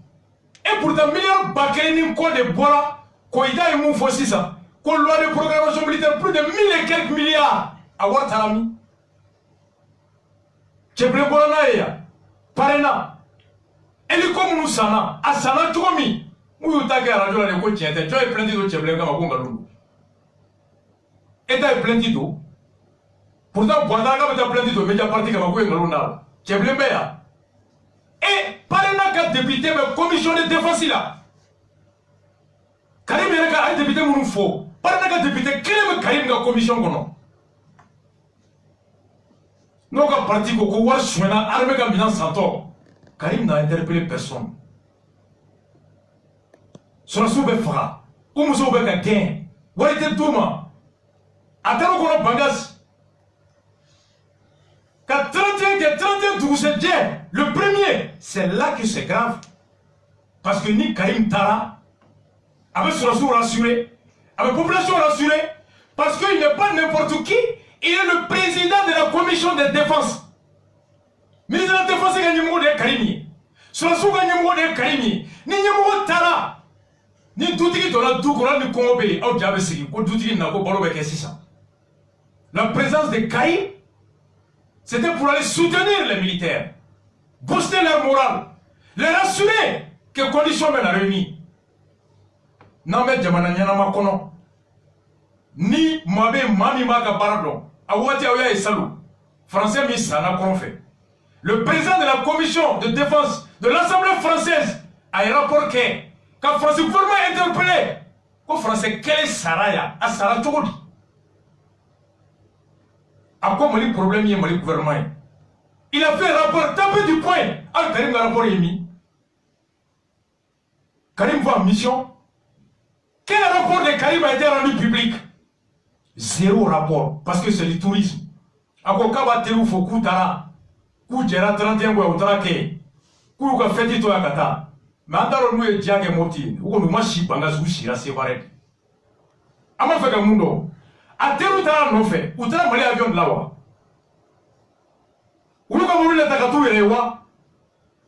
et pourtant miliyɔn ba kelen ni kɔ de bɔra Koyita ye mun fɔ sisan ko loi de programmation militaire plus de 1000 et quelques milliards a wari taara min cɛbilen bɔra n'a ye yan parena hélico minnu sanna a sanna cogo min u y'u ta kɛ radio la de ko tiɲɛ tɛ jɔn ye plainte don cɛbilen kama ko nkalon don État ye plainte don pourtant Bɔnda ka bɛ taa plainte don Media Party kama ko ye nkalon d'a la cɛbilen bɛ yan et parena ka député bɛ commission de défense la Karim yɛrɛ ka a ye député minnu fɔ parena ka député kelen bɛ Karim ka commission kɔnɔ n'o ka parti ko wari suɲɛna armée ka minɛn santɔ Karim n'a interpellé personne sɔrɔsiw bɛ faga u musow bɛ ka gɛn wari tɛ d'u ma Attends qu'on a Bangas. 31 Dougousedje, le premier, c'est là que c'est grave. Parce que ni Karim Tara, avec son rassuré, avec la population rassurée, parce qu'il n'est pas n'importe qui, il est le président de la commission de défense. Ministre de la défense est numéro de Karimi. Son rassuré est numéro de Karimi. Ni numéro Tara. Ni Doutiki dans la Doukoura ni Kongobé, au Diabessi, au Doutiki n'a pas parlé avec ça. La présence de Karim, c'était pour aller soutenir les militaires, booster leur morale, les rassurer que conditions mènent à réunir. Namet Djamananyana Makono, ni Mabe Mami Maga Baradon, Awati Aouya et Salou, Français Missana Konfe. Le président de la commission de défense de l'Assemblée française a rapporté quand Français gouvernement est interpellé, quand Français quel est Saraya, à Sarah Togodi. À quoi Mali problème est Mali gouvernement? Il a fait un rapport tapé du poing. Ah, Karim le rapport est mis. Karim va en mission. Quel rapport de Karim a été rendu public? Zéro rapport. Parce que c'est du tourisme. À quoi Kaba Terou Fokou Tara. Kou Djera 31 Gouya Outrake. Kou Ka Feti Toya Kata. Mais en tant que nous, Diag et Moti, ou nous machi Bangas Gouchira, c'est vrai. Ama Feka Mundo. A Terou Tara non fait. Ou Tara Mali avion de là-bas. Ou nous avons vu les Takatou et les Wa.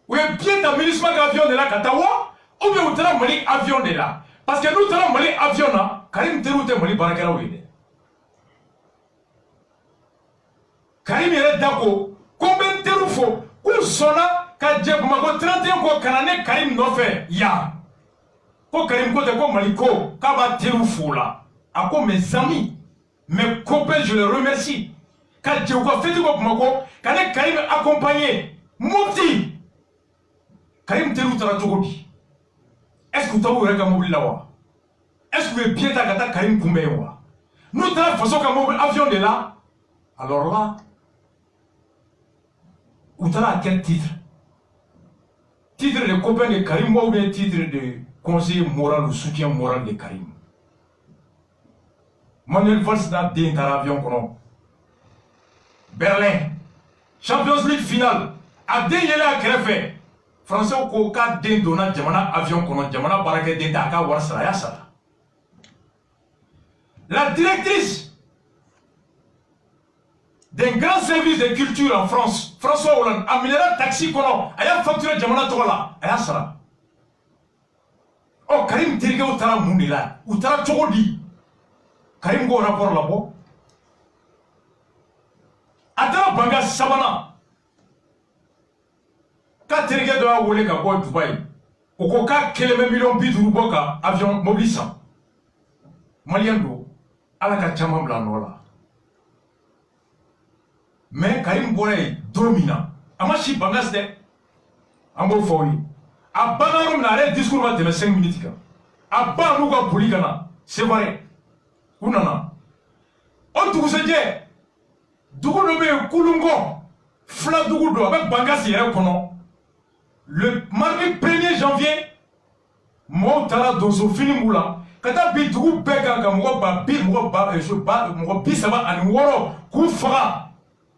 Ou est bien ta ministre avion de la Katawa. Ou bien Tara Mali avion de là. Parce que nous Tara Mali avion là. Karim Terou te Mali Barakela Ouide. Karim est d'accord. Combien de Terou faut? Ou sonna. Ka Djeb Mago 31 ko Kanane Karim non fait. Ya. Ko Karim ko te ko Maliko. Kaba Terou faut là. À quoi mes amis, mes copains, je les remercie. Quand je vois fait du Mago, quand Karim accompagné, Mouti, Karim Terou Tara Togodi. Est-ce que tu as vu un mobile là-bas? Est-ce que tu bien ta Karim Koumbewa? Nous t'avons façon qu'un mobile avion de là. Alors là, où tu as à quel titre? Titre de copain de Karim ou bien titre de conseiller moral ou soutien moral de Karim? Manuel Valls n'a dit dans l'avion kono. Berlin. Champions League finale. A dit yele a krefe. Français ko ka den dona jamana avion kono jamana barake den ta ka war sara sara. La directrice d'un grand service de culture en France, François Hollande, a mis un taxi kono. Aya facturé jamana tola. Aya sara. Oh Karim Terige utara mundila. Utara chogodi. Karim go rapport là-bas. Attends, Bangas Sabana. Quand tu regardes à Wole Kabo Dubaï, au Koka, quel million bidou boka, avion mobilisant. Maliando, à la Kachamam Blanola. Mais Karim Boré dominant. Amachi Bangas de Ambo Foyi. A Banarum n'a discours de 5 minutes. A Banouga Pouligana, c'est vrai. Unana. On tout se dit. Dougou nommé Koulungo. Fla Dougou avec Bangas hier kono. Le mardi 1er janvier. Montala dozo fini moula. Kata bi Dougou bega kamogo ba bi mogo bi saba ani woro ku fara.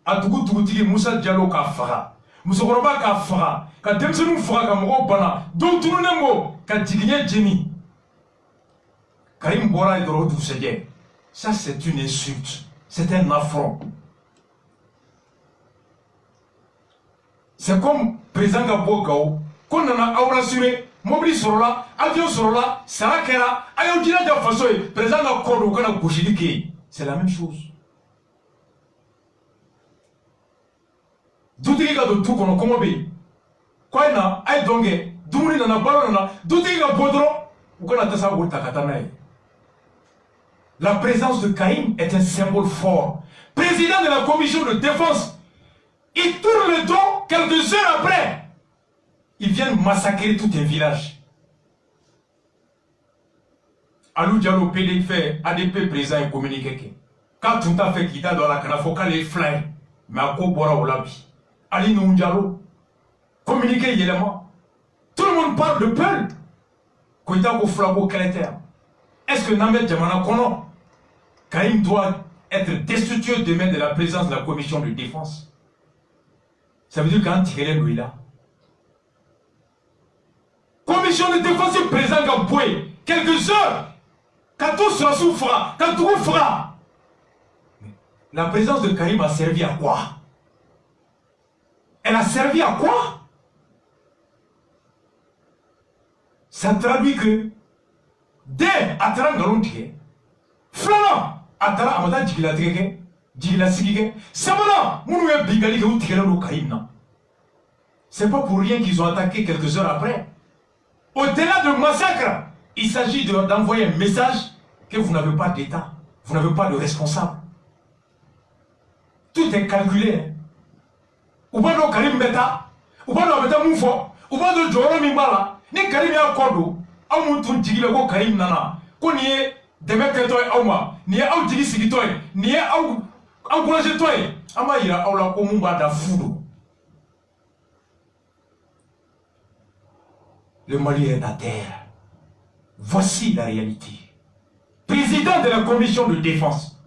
A Dougou tigi Moussa Diallo ka fara. Moussa Koroba ka fara. Ka demsenu fara kamogo bana. Donc tout le monde ka jiginye jeni. Karim Bora et Doro Doucedje. Ça, c'est une insulte. C'est un affront. C'est comme président Gabo Gao, qu'on en a rassuré, mobile sur là, avion sur là, Sarakera, Ayodina de façon, président Gabo, qu'on a Gouchidiki. C'est la même chose. Doutiki ga de tout qu'on a commandé. Quoi na, aïe dongue, Doumri na balona, Doutiki ga bodro, ou qu'on a tassa ou takatanaï. La présence de Karim est un symbole fort. Président de la commission de défense, il tourne le dos quelques heures après. Ils viennent massacrer tout un village. Alou Diallo PD fait ADP présent et communiqué. Quand tout a fait qu'il a dans la canafoka les fly, mais à quoi boire au labi. Ali Diallo, communiqué élément. Tout le monde parle de Peul. Koïta ko flago caractère. Est-ce que Namet Djamana Kono, Karim doit être destitué demain de la présence de la commission de défense. Ça veut dire qu'un tiré lui là. Commission de défense est présent comme Boué. Quelques heures. Quand tout sera souffra, quand tout fera. La présence de Karim a servi à quoi? Elle a servi à quoi? Ça traduit que dès Atara Galontier, Flana, Atara Amada Djigilatreke, Djigilasigike, Samana, Mounoué Bigali ou Tirano Karim. C'est pas pour rien qu'ils ont attaqué quelques heures après. Au-delà de massacre, il s'agit d'envoyer un message que vous n'avez pas d'État, vous n'avez pas de responsable. Tout est calculé. Ou pas de Karim Beta, ou pas de Beta Moufo, ou pas de Joro Mimbala, ni Karim Yakodo, ou Moutoun Djigilego Karim Nana, qu'on y est des mecs que toi et moi, ni à Djigi Sigitoy, ni à encourager toi, Amaïra Aula Komumba da Fudo. Le Mali est à terre. Voici la réalité. Président de la commission de défense,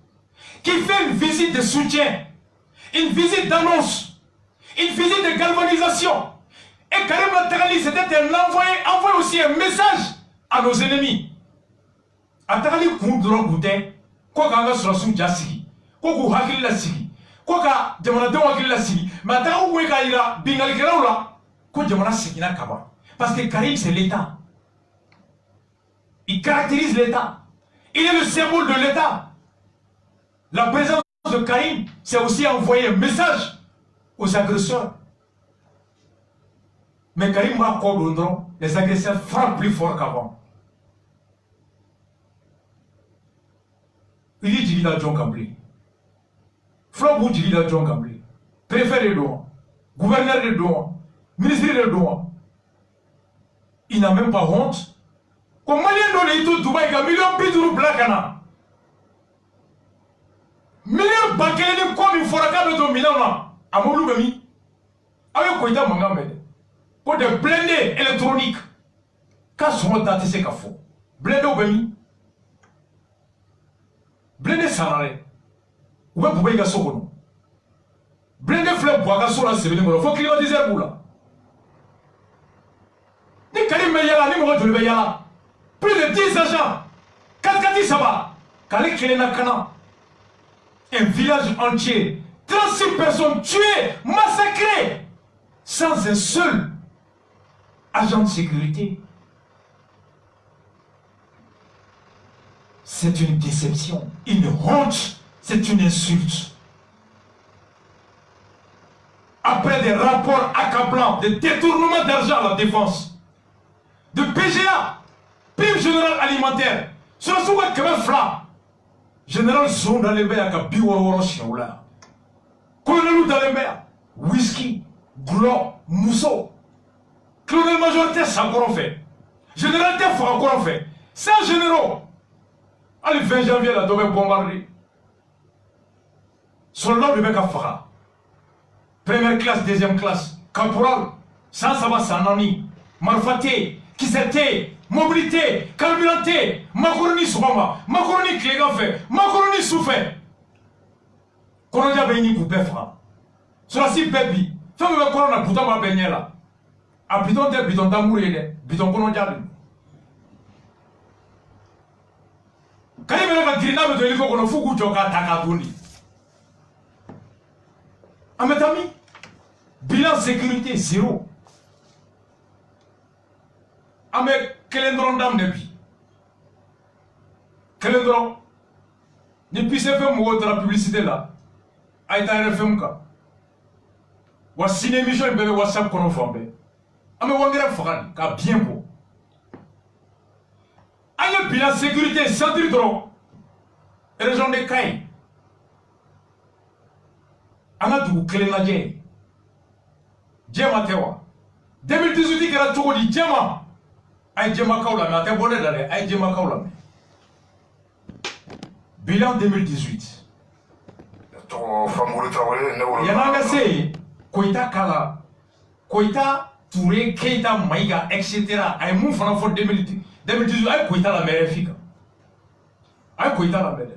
qui fait une visite de soutien, une visite d'annonce, une visite de galvanisation. Et Karim Attarali, c'était un envoyé aussi un message à nos ennemis. Attarali Koundron Goutin, quoi qu'un sur la soute Jassigi, quoi qu'un Hakil la Sigi, quoi qu'un Demana Hakil la Sigi, mais Attarali Ouekaïra, Bingal Keraoula, quoi Demana Sigina Kaba. Parce que Karim, c'est l'État. Il caractérise l'État. Il est le symbole de l'État. La présence de Karim, c'est aussi envoyer un message aux agresseurs. Mais Karim m'a accordé, les agresseurs frappent plus fort qu'avant. Il dit Djigida John Kambli. Flambou Djigida John Kambli. Préfet de Douan, gouverneur de Douan, ministre de Douan. Il n'a même pas honte. Comme Malien donne tout Dubaï, il y a millions de bidous blackana. Millions de bakélés comme il faut regarder de Milan. À Moulou Bemi. Avec quoi il y a mon gamme. Pour des blindés électroniques. Quand sont datés ces cafos. Blindés au Bemi. Blindés salariés. Ou bien pour payer Gassogono. Blindés fleurs pour Gassola, c'est venu. Il faut climatiser pour là. Ni Karim Meyala, ni Mohamed Meyala. Plus de 10 agents. Kalkati Saba. Kali Kelenakana. Un village entier. 36 personnes tuées, massacrées. Sans un seul agent de sécurité. C'est une déception, une honte, c'est une insulte. Après des rapports accablants de détournement d'argent à la défense, de PGA, prime générale alimentaire, sur la soupe de Fla, général Zonda Lebea ka biworo Shiaoula, colonel Dalembea, whisky, glo, mousseau, colonel majorité Sakorofé, généralité Fakorofé, 100 généraux, allez 20 janvier la domaine bombardée, soldat de Beka Fara, première classe, deuxième classe, caporal, sans savoir Sanani, Marfaté, Kisete, mobilité, carburanté, macaroni soubama, macaroni clégafé, macaroni souffé. Korodia Beni Koupefra. Sur la scie Pépi, femme de Corona Boutama Benyela. A bidon de bidon d'amouré, bidon Korodia. Quand il y a un grenade de l'Ivo, on a foutu Joka Takatouni. À mes amis, bilan sécurité zéro. Avec Kelendron dame depuis. Kelendron. Ne puisse faire mot de la publicité là. Aïta RFM ka. Wa ciné mission bébé WhatsApp qu'on forme. Ame wangera fagan ka bien beau. Aïe bilan sécurité centre dron. Région de Kaï. Anga du Kelenadje. Djema tewa. 2018 qui a tout dit Djema. Aïe Djema Kaoula, mais à tes bonnets d'aller, Aïe Djema Kaoula. Bilan 2018. Il y a un assez, Koïta Kala, Koïta Touré, Keita Maïga, etc. Aïe Mouf en enfant 2018, Aïe Koïta la mère efficace. Aïe Koïta la mère.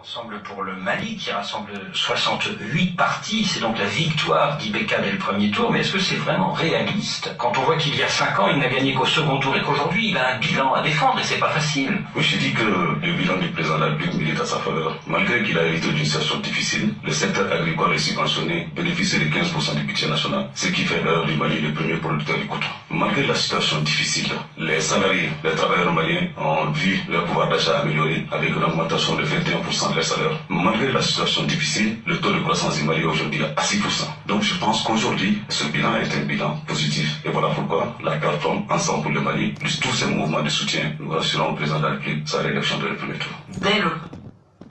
Ensemble pour le Mali, qui rassemble 68 partis, c'est donc la victoire d'Ibeka dès le premier tour, mais est-ce que c'est vraiment réaliste quand on voit qu'il y a 5 ans, il n'a gagné qu'au second tour et qu'aujourd'hui, il a un bilan à défendre et c'est pas facile? Oui, je dis que le bilan du président de la République milite à sa faveur. Malgré qu'il a hérité d'une situation difficile, le secteur agricole est subventionné, bénéficie de 15% du budget national, ce qui fait d'ailleurs du Mali le premier producteur du coton. Malgré la situation difficile, les salariés, les travailleurs maliens ont vu leur pouvoir d'achat amélioré avec une augmentation de 21% de leur salaire. Malgré la situation difficile, le taux de croissance du Mali aujourd'hui est à 6%. Donc je pense qu'aujourd'hui, ce bilan est un bilan positif. Et voilà pourquoi la plateforme Ensemble pour le Mali, plus tous ces mouvements de soutien, nous rassurons au président de la République sa réélection de le premier tour. Dès le...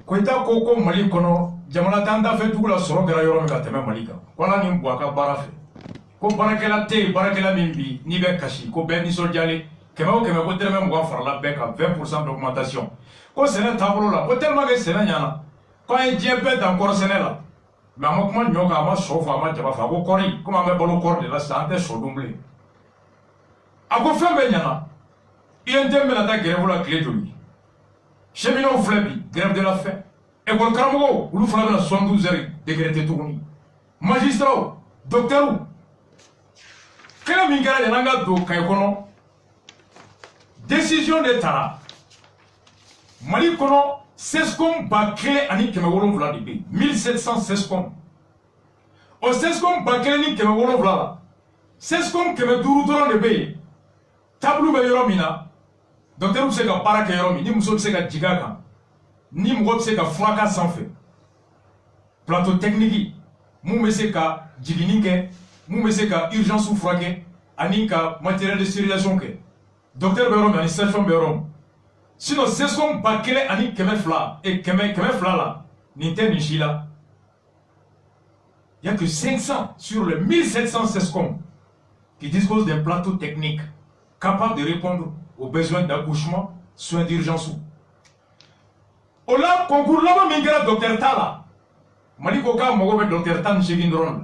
Koita koko Mali kono, jamana tanda fe dugula soro gara yoro mi ka teme Mali kan. Wala ni mbwa ka bara fe. Ko barakela te, barakela mimbi, ni be kashi, ko be ni soljali, keme o keme ko terme mbwa farla be ka 20% d'augmentation. Ko sene tabolo la, ko tellement que sene nyana. Quand il dit un peu d'encore Sénégal, mais à moi, je suis chaud, je suis chaud, comment je vais corps de la santé chaud doublé. À quoi faire, il y a un thème de la grève la clé de lui. Cheminot flébi, grève de la faim. Et pour le Karamogo, vous faites la 72 heures décrété tourni. Magistrat, docteur, quel est le mingara de l'anga do Kayokono? Décision d'État. Mali Kono. Sescom Bakele ani Kemewolon Vla de B. 1700 Sescom. Au Sescom Bakele ni Kemewolon Vla. Sescom Kemeduru Doron de B. Tableau Yoromina. Docteur Useka Paraka Yoromi, ni Mousso Seka Jigaka, ni Mousso Seka Fraka sans fait. Plateau technique, Moumeseka Jiginike, Moumeseka urgence ou fraqué, Anika matériel de stérilisation. Docteur Berom, ani Selfon Berom. Sinon, c'est ce qu'on Bakele ani Kemefla et Kemefla là, Ninte Nishila. Il n'y a que 500 sur les 1700 SESCOM qui disposent d'un plateau technique capable de répondre aux besoins d'accouchement, soins d'urgence. Ola, concours là-bas, Mingra, Docteur Tala. Malikoka, Mogobe, Docteur Tan, Chegindron.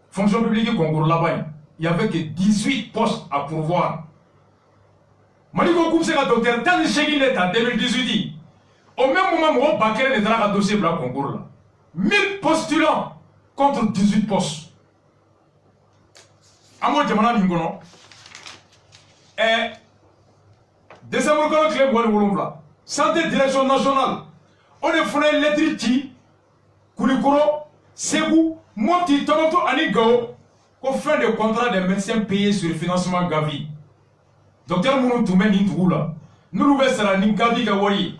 Fonction publique, concours là-bas. Il n'y avait que 18 postes à pourvoir. Maliko Koumseka Docteur Tan Chegin en 2018. Au même moment, mon Bakele n'est pas dossier pour le concours là. 1000 postulants contre 18 postes. À moi, je m'en ai et décembre, quand le club Walloula, santé direction nationale, on est fait l'électricité, Koulikoro, Sebou, Monti, Tomato, Anigao, qu'on fait des contrats des médecins payés sur le financement Gavi. Docteur Mounou Toumé Nintoula, nous nous versons la Gavi Gawari.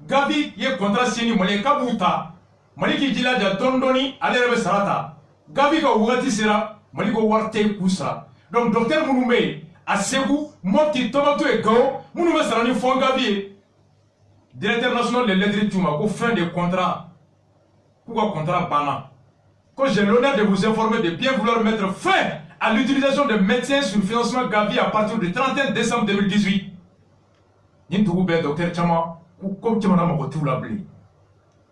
Gavi, il y a un contrat signé, Malé Kabouta, Maliki Dila de Tondoni, Alere Sarata, Gavi Gawati Sera, Maliko Warte Kousa. Donc, docteur Mounoumé, à Sebou, Monti, Tomato et Gao, Mounoumé Sarani Fongavi, directeur national de l'électricité, pour fin de contrat. Pourquoi contrat Bana? Quand j'ai l'honneur de vous informer de bien vouloir mettre fin à l'utilisation de médecins sur le financement Gavi à partir du 31 décembre 2018. Nintoubé, docteur Chama, comme tu m'en as retrouvé la blé.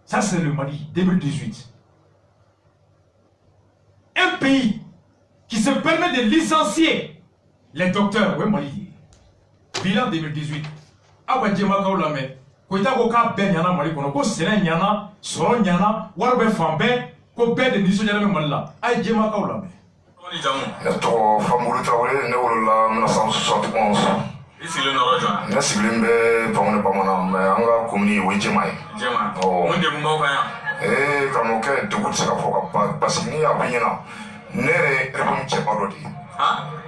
Ça, c'est le Mali 2018. Un pays qui se permet de licencier les docteurs. Oui, Mali. Bilan 2018. Awa Djemaka Oulame. Koita Koka Ben Yana Mali Kono. Ko Seren Yana, Soron Yana, Warbe Fambe, Ko Ben de Nisso Yana Mala. Awa Djemaka Oulame. Ne tɔgɔ Famuru Tarawele, ne wolola 1971. I sigilen nɔrɔ jɔn? Ne sigilen bɛ Pamone Bamanan, mais an ka commune ye o ye Jɛma ye. Jɛma. Mun degun b'aw kan yan? Karamɔgɔkɛ, degun tɛ se ka fɔ ka ban parce que n'i y'a fɔ n ɲɛna, ne yɛrɛ ye RPM cɛba dɔ de ye.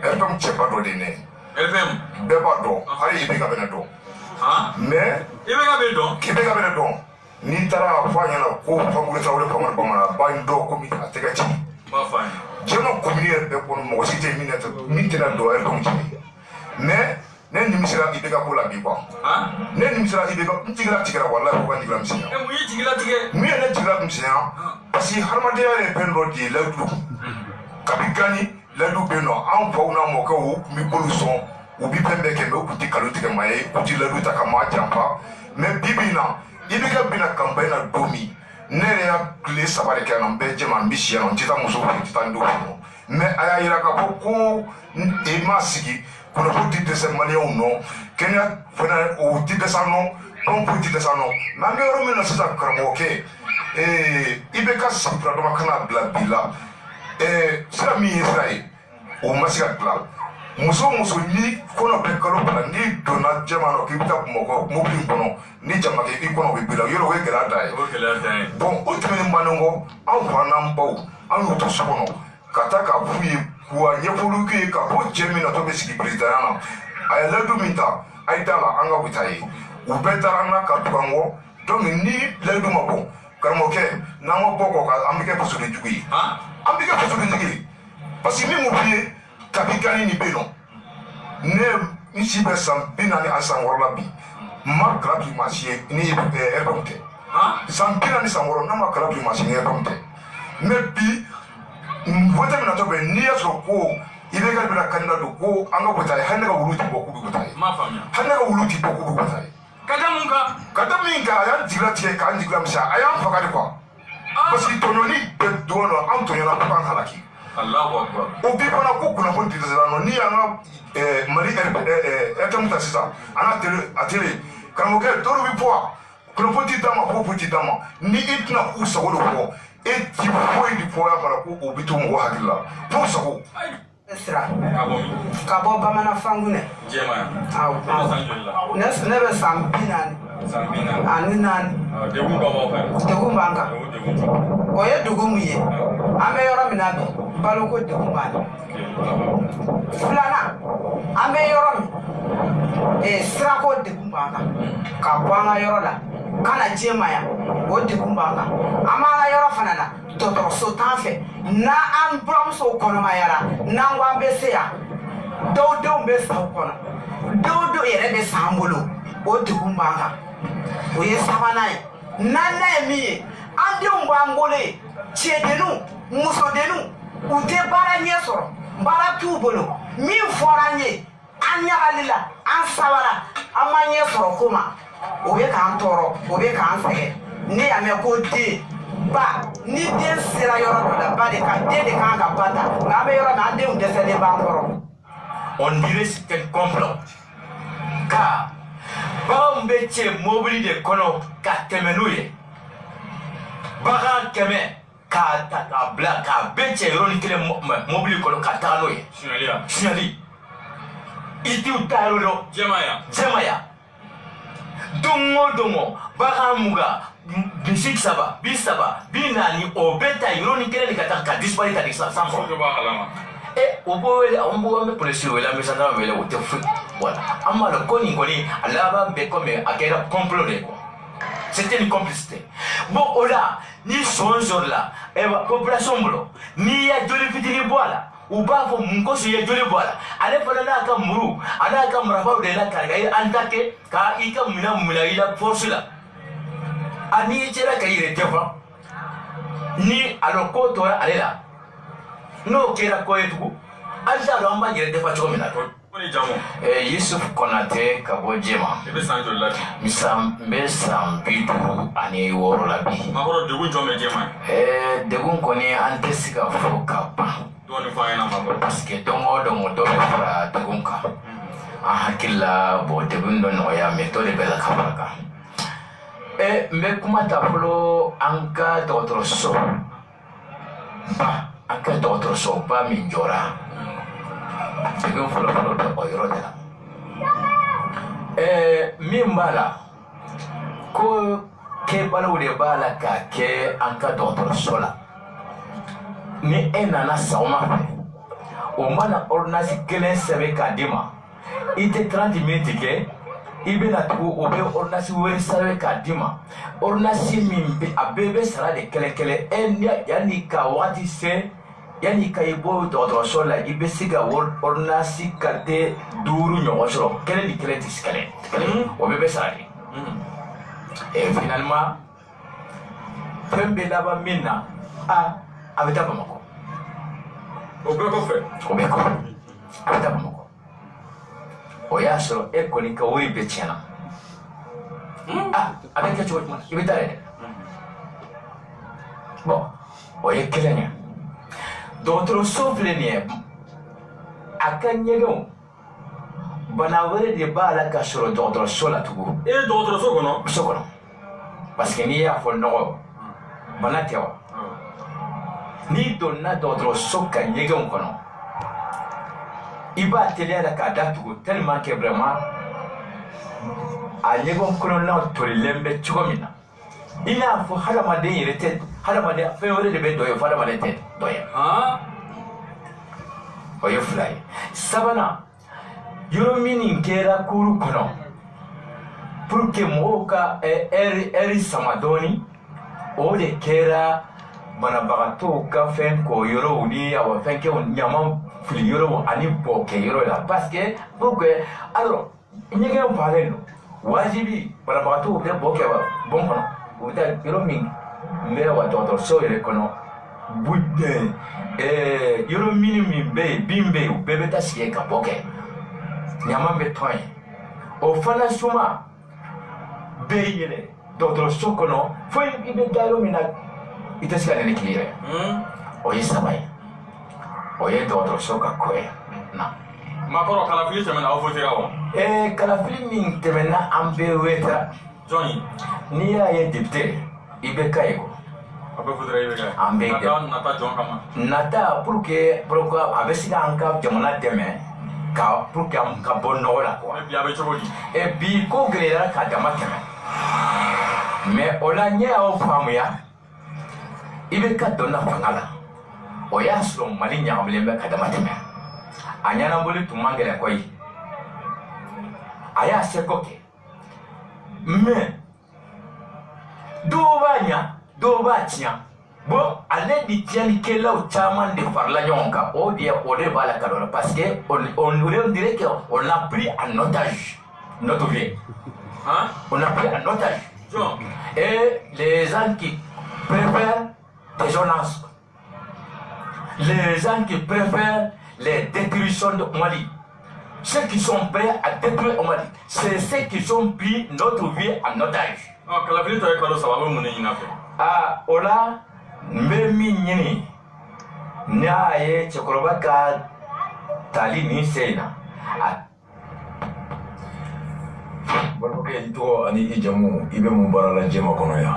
RPM cɛba dɔ de ye ne ye. RPM? Bɛɛ b'a dɔn, hali IBK bɛ ne dɔn. Mais IBK bɛ dɔn? IBK bɛ ne dɔn. N'i taara fɔ a ɲɛna ko Famuru Tarawele Pamone Bamanan, a b'a dɔn komi a tɛgɛ ci. Jɛma commune yɛrɛ bɛɛ kɔnɔ mɔgɔ si tɛ min tɛna dɔn RPM ci. Mais ne nimisira IBK ko la bi quoi. Ne nimisira IBK n jigila tigɛra walahi ko ka jigila misɛnya. Mun y'i jigila tigɛ? Mun ye ne jigila misɛnya parce que hadamadenya yɛrɛ fɛn dɔ de ye layidu. Kabi gani layidu bɛ yen nɔ an faw n'a mɔkɛw u tun bɛ bolo sɔn u bɛ fɛn bɛɛ kɛ mais u tun tɛ nkalon tigɛ maa ye u tɛ layidu ta ka maa janfa mais bi bi in na IBK bɛna campagne na don min ne yɛrɛ y'a tile 3 de kɛ yan nɔ n bɛ Jɛma n bɛ si yan nɔ n tɛ taa muso fɛ n tɛ taa n denw fɛ mais a y'a yira k'a fɔ ko e m'a sigi kunnafoni ti dɛsɛ maliyɛnw nɔ kɛnɛya fana o ti dɛsɛ an nɔ anw kun ti dɛsɛ nɔ mɛ an bɛ yɔrɔ min na sisan karamɔgɔkɛ i bɛ ka sigifura dama kana bila bi la sira min ye sira ye o ma se ka dilan muso o muso ni kɔnɔ bɛ kalo bila n'i donna jɛma na k'i bɛ taa bamakɔ mobili in kɔnɔ ni jama kɛ i kɔnɔ bɛ bila yɔrɔ o ye gɛlɛya da ye bɔn o tɛmɛnen bannen kɔ anw fa n'an baw an y'u to so kɔnɔ ka taa k'a f'u ye k'u ɲɛfɔliw k'u ye ka bɔ cɛ min na to bɛ sigi perezidan na a ye layidu min ta a ye da la an ka u ta ye u bɛɛ taara an na ka tugu an kɔ donc ni layidu ma bɔ karamɔgɔkɛ n'an ma bɔ kɔ an bɛ kɛ fasodenjugu ye an bɛ kɛ fasodenjugu ye parce que min m'o f'i ye kabi gani ni bɛ yen nɔ ne n si bɛ san 40 a san 6 la bi n ma kala bi maa si ye ni ɛrɛbɛnw tɛ san 40 san 6 n'a ma kala bi maa si ni ɛrɛbɛnw tɛ mais bi vote min natɔ bɛ n'i y'a sɔrɔ ko i bɛ ka bɛna kandidat don ko an ka vote ye hali ne ka wulu ti bɔ k'u bɛ vote ye hali ne ka wulu ti bɔ k'u bɛ vote ye ka da mun kan ka da min kan a y'an jigila tigɛ k'an jigila misɛnya a y'an faga de quoi parce que tɔɲɔni bɛ don dɔ an tɔɲɔna ko k'an halaki o bi fana ko kunnafoni di dɛsɛra nɔ n'i y'an ka mali RTM ta sisan an ka tele karamɔgɔkɛ dɔw bɛ bɔ wa kunnafoni ti d'a ma foyi ti d'a ma ni i tɛna k'u sago de fɔ e ti foyi di fɔ yan fana ko o bɛ to mɔgɔ hakili la t'o sago. Sira ka bɔ bamananfangunɛ ne bɛ san 40 ani 4 degun b'an kan o ye dugu min ye an bɛ yɔrɔ min na bi baloko degun b'an na filanan an bɛ yɔrɔ min sirako degun b'an kan ka bɔ an ka yɔrɔ la ka na jɛma yan o degun b'an kan an b'an ka yɔrɔ fana na dɔgɔtɔrɔso t'an fɛ n'an buramusow kɔnɔmayara n'an ko an bɛ se yan dɔw denw bɛ sa u kɔnɔ dɔw yɛrɛ bɛ sa an bolo o degun b'an kan o ye sabanan ye naaninan ye min ye an denw b'an bolo yen cɛdenninw musodenninw u tɛ baara ɲɛ sɔrɔ baara t'u bolo min fɔra an ye an ɲagalila an sabara an ma ɲɛ sɔrɔ ko ma o bɛ k'an tɔɔrɔ o bɛ k'an sɛgɛn ne y'a mɛn ko den ba ni den sera yɔrɔ dɔ la ba de kan den de kan ka ba ta nka an bɛ yɔrɔ min an denw dɛsɛlen b'an kɔrɔ. On dirait c'était un complot car baganw bɛ cɛ mobili de kɔnɔ ka tɛmɛ n'u ye bagan kɛmɛ k'a ta k'a bila k'a bɛɛ cɛ yɔrɔnin kelen mobili kɔnɔ ka taga n'o ye suɲɛli i t'u ta yɔrɔ dɔn jɛmaya don o don o bagan mugan misi 3 30 40 o bɛ ta yɔrɔnin kelen de ka taa ka disparaître ka di san kɔrɔ o b'o wele an bɛ polisi wele an bɛ sanfɛ wele o tɛ foyi voilà an b'a dɔn ko nin kɔni a laban bɛ comme a kɛra complot de quoi c'était une complicité bon o la ni sɔn sɔrɔla population bolo n'i ye joli fitinin bɔ a la u b'a fɔ mun kosɔn i ye joli bɔ a la ale fana n'a ka muru a n'a ka marabaw de la kari ka ye an ta kɛ ka i ka minɛn minɛ i la force la a n'i sera ka i yɛrɛ défend ni alors ko tora ale la n'o kɛra ko ye tugun an t'a dɔn an b'an yɛrɛ défend cogo min na. Yusuf Konate ka bɔ Jɛma. I bɛ san joli la bi? N bɛ san 56 la bi. Makɔrɔ degun jɔn bɛ Jɛma? Degun kɔni an tɛ se ka fɔ ka ban. Dɔɔni fɔ an ɲɛna Makɔrɔ. Parce que don o don dɔ bɛ fara degun kan. An hakili la bon degun dɔ nɔgɔya mais dɔ de bɛ la ka fara kan. N bɛ kuma ta fɔlɔ an ka dɔgɔtɔrɔso ba an ka dɔgɔtɔrɔso ba min jɔra. Degun fɔlɔfɔlɔ bɛ o yɔrɔ de la min b'a la ko kɛbaliw de b'a la k'a kɛ an ka dɔgɔtɔrɔso la ni e nana sɔgɔma fɛ o mana ordonnance kelen sɛbɛn k'a d'i ma i tɛ 30 minutes kɛ i bɛna tugu o bɛ ordonnance wɛrɛ sɛbɛn k'a d'i ma ordonnance min a bɛɛ bɛ sara de kelen kelen yanni ka waati se yanni ka i bɔ dɔgɔtɔrɔso la i bɛ se ka ordonnance carte 5 ɲɔgɔn sɔrɔ kelen ni kelen tɛ se kelen o bɛɛ bɛ sara de et finalement fɛn bɛ laban min na a bɛ taa Bamakɔ o bɛɛ kɔfɛ a bɛ taa Bamakɔ o y'a sɔrɔ e kɔni ka wari bɛɛ tiɲɛna a bɛ kɛ cogo jumɛn i bɛ taa yɛrɛ bon o ye kelen ye. Dɔgɔtɔrɔso filɛ nin ye a ka ɲɛgɛnw bana wɛrɛ de b'a la ka sɔrɔ dɔgɔtɔrɔso la tugun. Dɔgɔtɔrɔso kɔnɔ? So kɔnɔ. Parce que n'i y'a fɔ nɔgɔ bana tɛ wa. N'i donna dɔgɔtɔrɔso ka ɲɛgɛnw kɔnɔ i b'a teliya la k'a datugu tellement que vraiment a ɲɛgɛn kɔnɔnaw tolilen bɛ cogo min na i n'a fɔ hadamaden yɛrɛ tɛ hadamaden fɛn wɛrɛ de bɛ dɔ ye fo hadamaden tɛ dɔ ye. O ye fila ye. Sabanan yɔrɔ min kɛra kuru kɔnɔ pour que mɔgɔw ka ɛri sama dɔɔni o de kɛra banabagatɔw ka fɛn kɔ yɔrɔw ni awɔ fɛn kɛw ɲama fili yɔrɔw ani bɔ kɛ yɔrɔ la parce que pour que alors ɲɛgɛn baalen don wajibi banabagatɔw bɛ bɔ kɛ bon kɔnɔ u bɛ taa yɔrɔ min bɛ wa dɔgɔtɔrɔso yɛrɛ kɔnɔ yɔrɔ min bɛ yen bin bɛ yen u bɛɛ bɛ taa sigi ka bɔ kɛ ɲama bɛ tɔn yen o fana suma bɛ yɛlɛ dɔgɔtɔrɔso kɔnɔ fo i bɛ da yɔrɔ min na i tɛ se ka nɛnɛ k'i yɛrɛ o ye saba ye o ye dɔgɔtɔrɔso ka ko ye na. Makɔrɔ kalafili tɛmɛna aw fotera wa? Kalafili min tɛmɛna an bɛɛ wɛtara. Jɔn ye? N'i y'a ye député i bɛ ka ye ko. A bɛ fotera i bɛ ka ye. An bɛ kɛ. Nata jɔn kama. Nata pour que a bɛ se k'an ka jamana dɛmɛ ka pour que an ka bɔ nɔgɔ la quoi. Bi a bɛ cogo di? Bi ko gɛlɛyara k'a dama tɛmɛ mais o la n y'aw faamuya i bɛ ka dɔnna fanga la o y'a sɔrɔ Mali ɲagamilen bɛ ka dama tɛmɛ a ɲɛnabɔli tun man gɛlɛn koyi a y'a seko kɛ mais dɔw b'a ɲa dɔw b'a tiɲɛ bon ale ni tiɲɛlikɛlaw caman de farala ɲɔgɔn kan o de b'a la ka dɔ la parce que on dirait que on a pris en otage notre vie. Hein? On a pris en otage. John. Et les gens qui préfèrent des violences, les gens qui préfèrent les détructions de Mali, ceux qui sont prêts à détruire Mali, c'est ceux qui ont pris notre vie en otage. Kalafili tɔ ye kalo saba a bɛ mun de ɲini a fɛ? O la n bɛ min ɲini n'a ye cɛkɔrɔba ka tali nin sen in na Balimakɛ i tɔgɔ ani i jamu i bɛ mun baara la Jɛma kɔnɔ yan?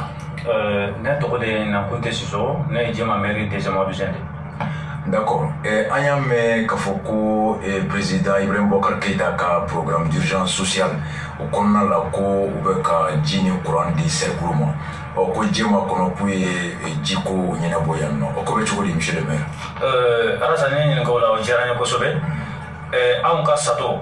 Ne tɔgɔ de ye Nakunte Sisogo, ne ye Jɛma mairie deuxième adjoint de. D'accord. An y'a mɛn k'a fɔ ko président Ibrahim Boubacar Keïta ka programme d'urgence sociale o kɔnɔna la ko u bɛ ka ji ni courant di Sɛriguru ma. Ko Jɛma kɔnɔ k'u ye jiko ɲɛnabɔ yan nɔ. O ko bɛ cogo di monsieur le maire? Alassane ne ɲininka o la o diyara n ye kosɛbɛ. Anw ka sato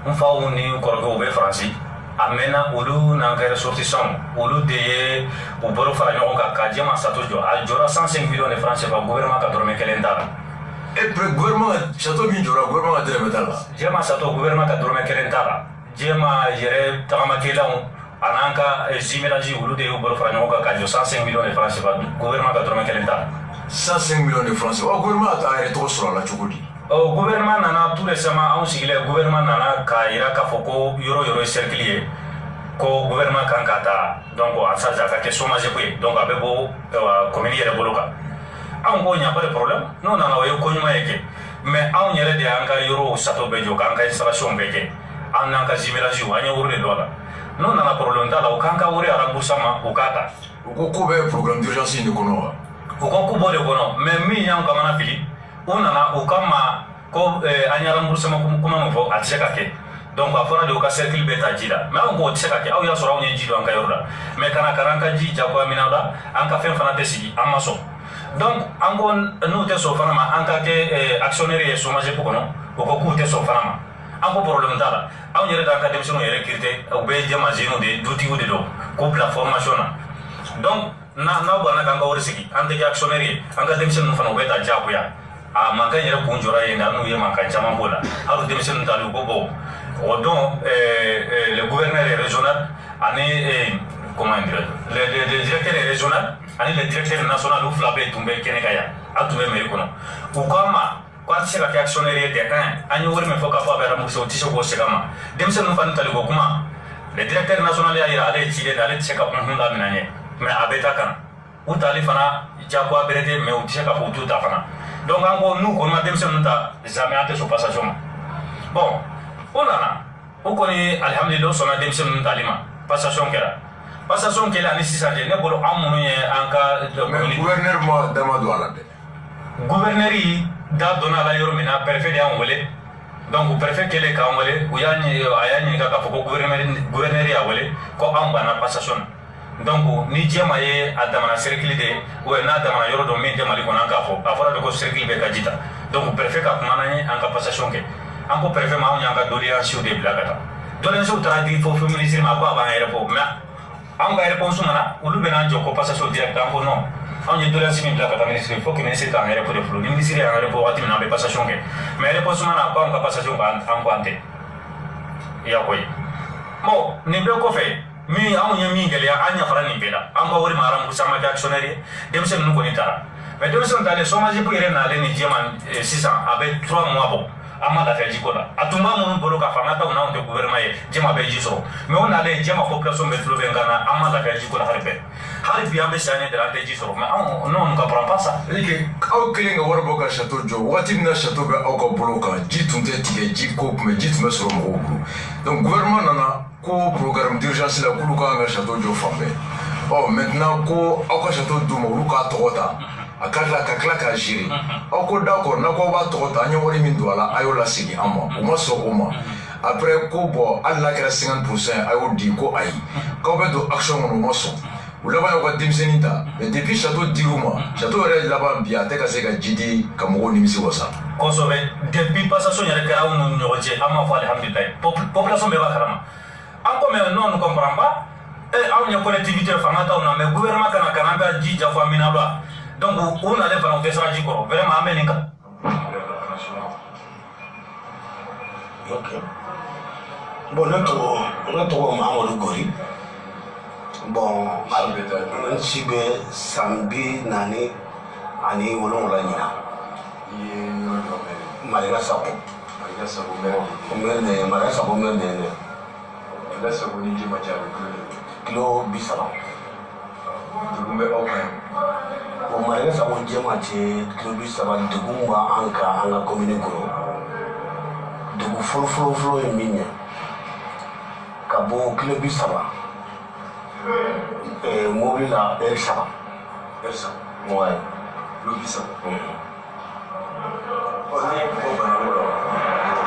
n faw ni n kɔrɔkɛw bɛ Faransi a mɛnna olu n'an ka ressortissants olu de ye u bolo fara ɲɔgɔn kan ka Jɛma sato jɔ a jɔra 105 millions de francs CFA gouvernement ka dɔrɔmɛ 1 t'a la. Gouvernement sato min jɔra gouvernement ka dɔrɔmɛ t'a la? Jɛma sato gouvernement ka dɔrɔmɛ 1 t'a la. Jɛma yɛrɛ tagamakɛlaw a n'an ka zimélange olu de y'u bolo fara ɲɔgɔn kan ka jɔ 105 millions de francs CFA gouvernement ka dɔrɔmɛ 1 t'a la. 105 millions de francs CFA gouvernement t'a yɛrɛ tɔgɔ sɔrɔ a la cogo di? Gouvernement nana tout récemment anw sigilen gouvernement nana k'a yira k'a fɔ ko yɔrɔ yɔrɔ ye cercle ye ko gouvernement kan ka ta donc en charge a ka kɛ chômage ko ye donc a bɛ bɔ commune yɛrɛ bolo kan anw ko ɲa pas de problème n'o nana o ye ko ɲuman ye kɛ mais anw yɛrɛ de y'an ka yɔrɔw sato bɛɛ jɔ k'an ka installation bɛɛ kɛ an n'an ka zimélange an ye wari de don a la n'o nana problème t'a la u k'an ka wari remboursement u k'a ta. U ko ko bɛ programme d'urgence in de kɔnɔ wa? U ko ko b'o de kɔnɔ mais min y'an kamana fili u nana u kama ko an ye remboursement kuma min fɔ a tɛ se ka kɛ donc a fɔra de u ka cercle bɛɛ ta ji la mais anw ko o tɛ se ka kɛ aw y'a sɔrɔ anw ye ji don an ka yɔrɔ la mais kana an ka ji jagoya minɛ la an ka fɛn fana tɛ sigi an ma sɔn donc an ko n'u tɛ sɔn fana ma an ka kɛ actionnaire ye chômage ko kɔnɔ u ko k'u tɛ sɔn fana ma an ko problème t'a la anw yɛrɛ d'an ka denmisɛnninw yɛrɛ recruter u bɛ Jɛma jeunes de dutigiw de don k'u bila formation na donc n'aw banna k'an ka wari sigi an tɛ kɛ actionnaire ye an ka denmisɛnninw fana u bɛ ta diyagoya a mankan yɛrɛ kun jɔra yen n'u ye mankan caman k'o la hali denmisɛnninw tali u ko bon o don le gouverneur régional ani comment dire le directeur régional ani le directeur national u fila bɛɛ tun bɛ kɛnɛ kan yan a tun bɛ mairie kɔnɔ u k'an ma ko an tɛ se ka kɛ actionnaire ye dɛ an ye wari min fɔ k'a fɔ a bɛ rembourser u tɛ se k'o segin a ma denmisɛnninw fana tali ko kuma le directeur national y'a yira ale ye ciden de ale tɛ se ka kunhun da minɛ ɲɛ mais a bɛ ta kan u tali fana diyagoya bɛrɛ tɛ mais u tɛ se ka fɔ u t'u ta fana donc an ko n'u kɔni ma denmisɛnninw ta jamais an tɛ sɔn passation ma bon o nana o kɔni alhamdulilayi o sɔnna denmisɛnninw tali ma passation kɛra ani sisan cɛ ne bolo an minnu ye an ka gouverneur ma dama don a la dɛ gouverneur da donna a la yɔrɔ min na préfet de y'an wele donc préfet kɛlen k'an wele a y'a ɲininka k'a fɔ ko gouverneur y'a wele ko an banna passation na donc ni jɛma ye a damana cercle de ye n'a damana yɔrɔ dɔ min tɛ Mali kɔnɔ an k'a fɔ a fɔra de ko cercle bɛ ka ji ta donc préfet ka kuma n'an ye an ka passation kɛ an ko préfet ma anw y'an ka doléances de bila ka taa doléances taara di fo ministre ma ko a b'an yɛrɛ fɔ mais an ka réponse mana olu bɛ n'an jɔ ko passation direct an ko non anw ye doléance min bila ka taa ministre il faut que ministre k'an yɛrɛ fɔ de fɔlɔ ni ministre y'an yɛrɛ fɔ waati min na an bɛ passation kɛ mais réponse mana ko an ka passation an ko an tɛ i y'a ko ye bon nin bɛɛ kɔfɛ min anw ye min gɛlɛya an ɲafara nin bɛɛ la an ka wari ma rembourser an ma kɛ actionnaire ye denmisɛn ninnu kɔni taara mais denmisɛnw taalen chômage pour yɛrɛ nalen nin jɛma sisan a bɛ 3 mois bɔ an ma lafiya jiko la a tun b'a minnu bolo k'a fɔ an ka taa n'anw tɛ gouvernement ye jɛma bɛ ji sɔrɔ mais o nalen jɛma population bɛ tulo bɛ n kan na an ma lafiya jiko la hali bi an bɛ san ɲɛ de an tɛ ji sɔrɔ mais anw n'anw ka comprend pas ça. aw kelen ka wari bɔ ka château jɔ waati min na château bɛ aw ka bolo kan ji tun tɛ tigɛ ji ko tun bɛ ji tun bɛ sɔrɔ mɔgɔw bolo donc gouvernement nana ko programme d'urgence la k'olu kan ka château jɔ fan bɛɛ maintenant ko aw ka château d'u ma olu k'a tɔgɔ ta a ka tila k'a gérer aw ko d'accord n'aw b'a tɔgɔ ta an ye wari min don a la a y'o lasegin an ma o ma sɔn o ma après ko bon hali n'a kɛra 50% a y'o di ko ayi k'aw bɛ don action kɔnɔ o ma sɔn u laban y'aw ka denmisɛnnin ta mais depuis château dir'u ma château yɛrɛ laban bi a tɛ ka se ka ji di ka mɔgɔw nimisi wasa kosɛbɛ depuis passation yɛrɛ kɛra aw ni ɲɔgɔn cɛ an b'a fɔ alhamdulilayi population bɛɛ b'a kalama an ko mais non ne comprend pas anw ye collectivité fanga t'aw na mais gouvernement kana an ka ji jafo an mina la donc u nalen fana u tɛ siran ji kɔrɔ vraiment an bɛ nin kan. ok bon ne tɔgɔ Mahamadu Gori bon n si bɛ san 47 ɲina Marika Sako maire de Marika Sako maire de kilo 30 dugun bɛ aw kan bon Marika Sako jɛma cɛ kilo 30 dugun b'an kan an ka commune kɔnɔ dugu fɔlɔ ye min ye ka bɔ kilo 30 mobili la heure 3 ouais kilo 30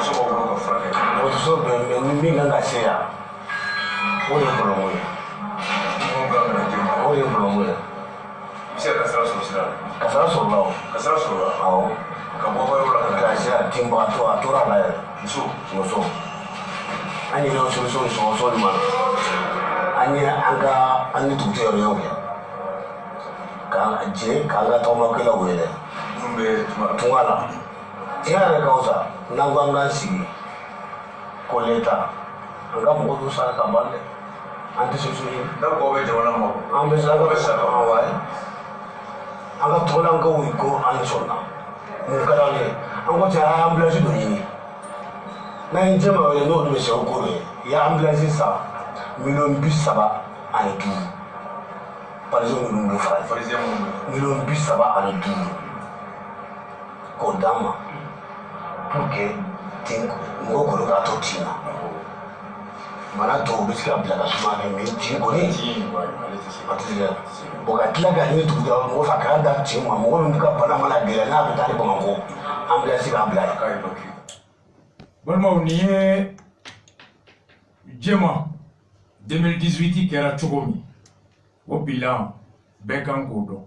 dɔgɔtɔrɔso bɛ ni min kan ka se yan o de ye problème ye o de ye problème ye i bɛ se ka kasara sɔrɔ la awɔ ka bɔ yɔrɔ la ka se a tinbagatɔ a tora a la yɛrɛ muso an ye ɲɔgɔn solution sɔrɔ nin ma an ye an ni dugutigi yɔrɔ ɲɔgɔn kɛ k'an jɛ k'an ka tagamakɛlaw wele tunga la tiɲɛ yɛrɛ ka fisa n'an ko an k'an sigi ko l'État an ka mɔgɔ dɔ sara ka ban dɛ an tɛ solution ye n'aw bɛ jamana ma an bɛ sara awɔ an ka tɔgɔlankaw yi ko an sɔnna mun ka d'an ye an ko cɛ an ye ambulance dɔ ɲini n'an ye jɛma wele n'olu bɛ se o ko ye i ye ambulance san 35,000 parisien minnu bɛ fara $35,000 k'o d'an ma pour que mɔgɔw kɔni k'a to tin na mana tɔw bɛ se ka bila ka suma kɛ mais tin kɔni a tɛ se ka bon ka tila ka ɲini dugutigi mɔgɔ fɛ a k'a da tin ma mɔgɔ min ka bana mana gɛlɛya n'a bɛ taa ni Bamakɔ ambulance k'a bila yen. balimaw nin ye jɛma 2018 kɛra cogo min o bilan bɛɛ kan k'o dɔn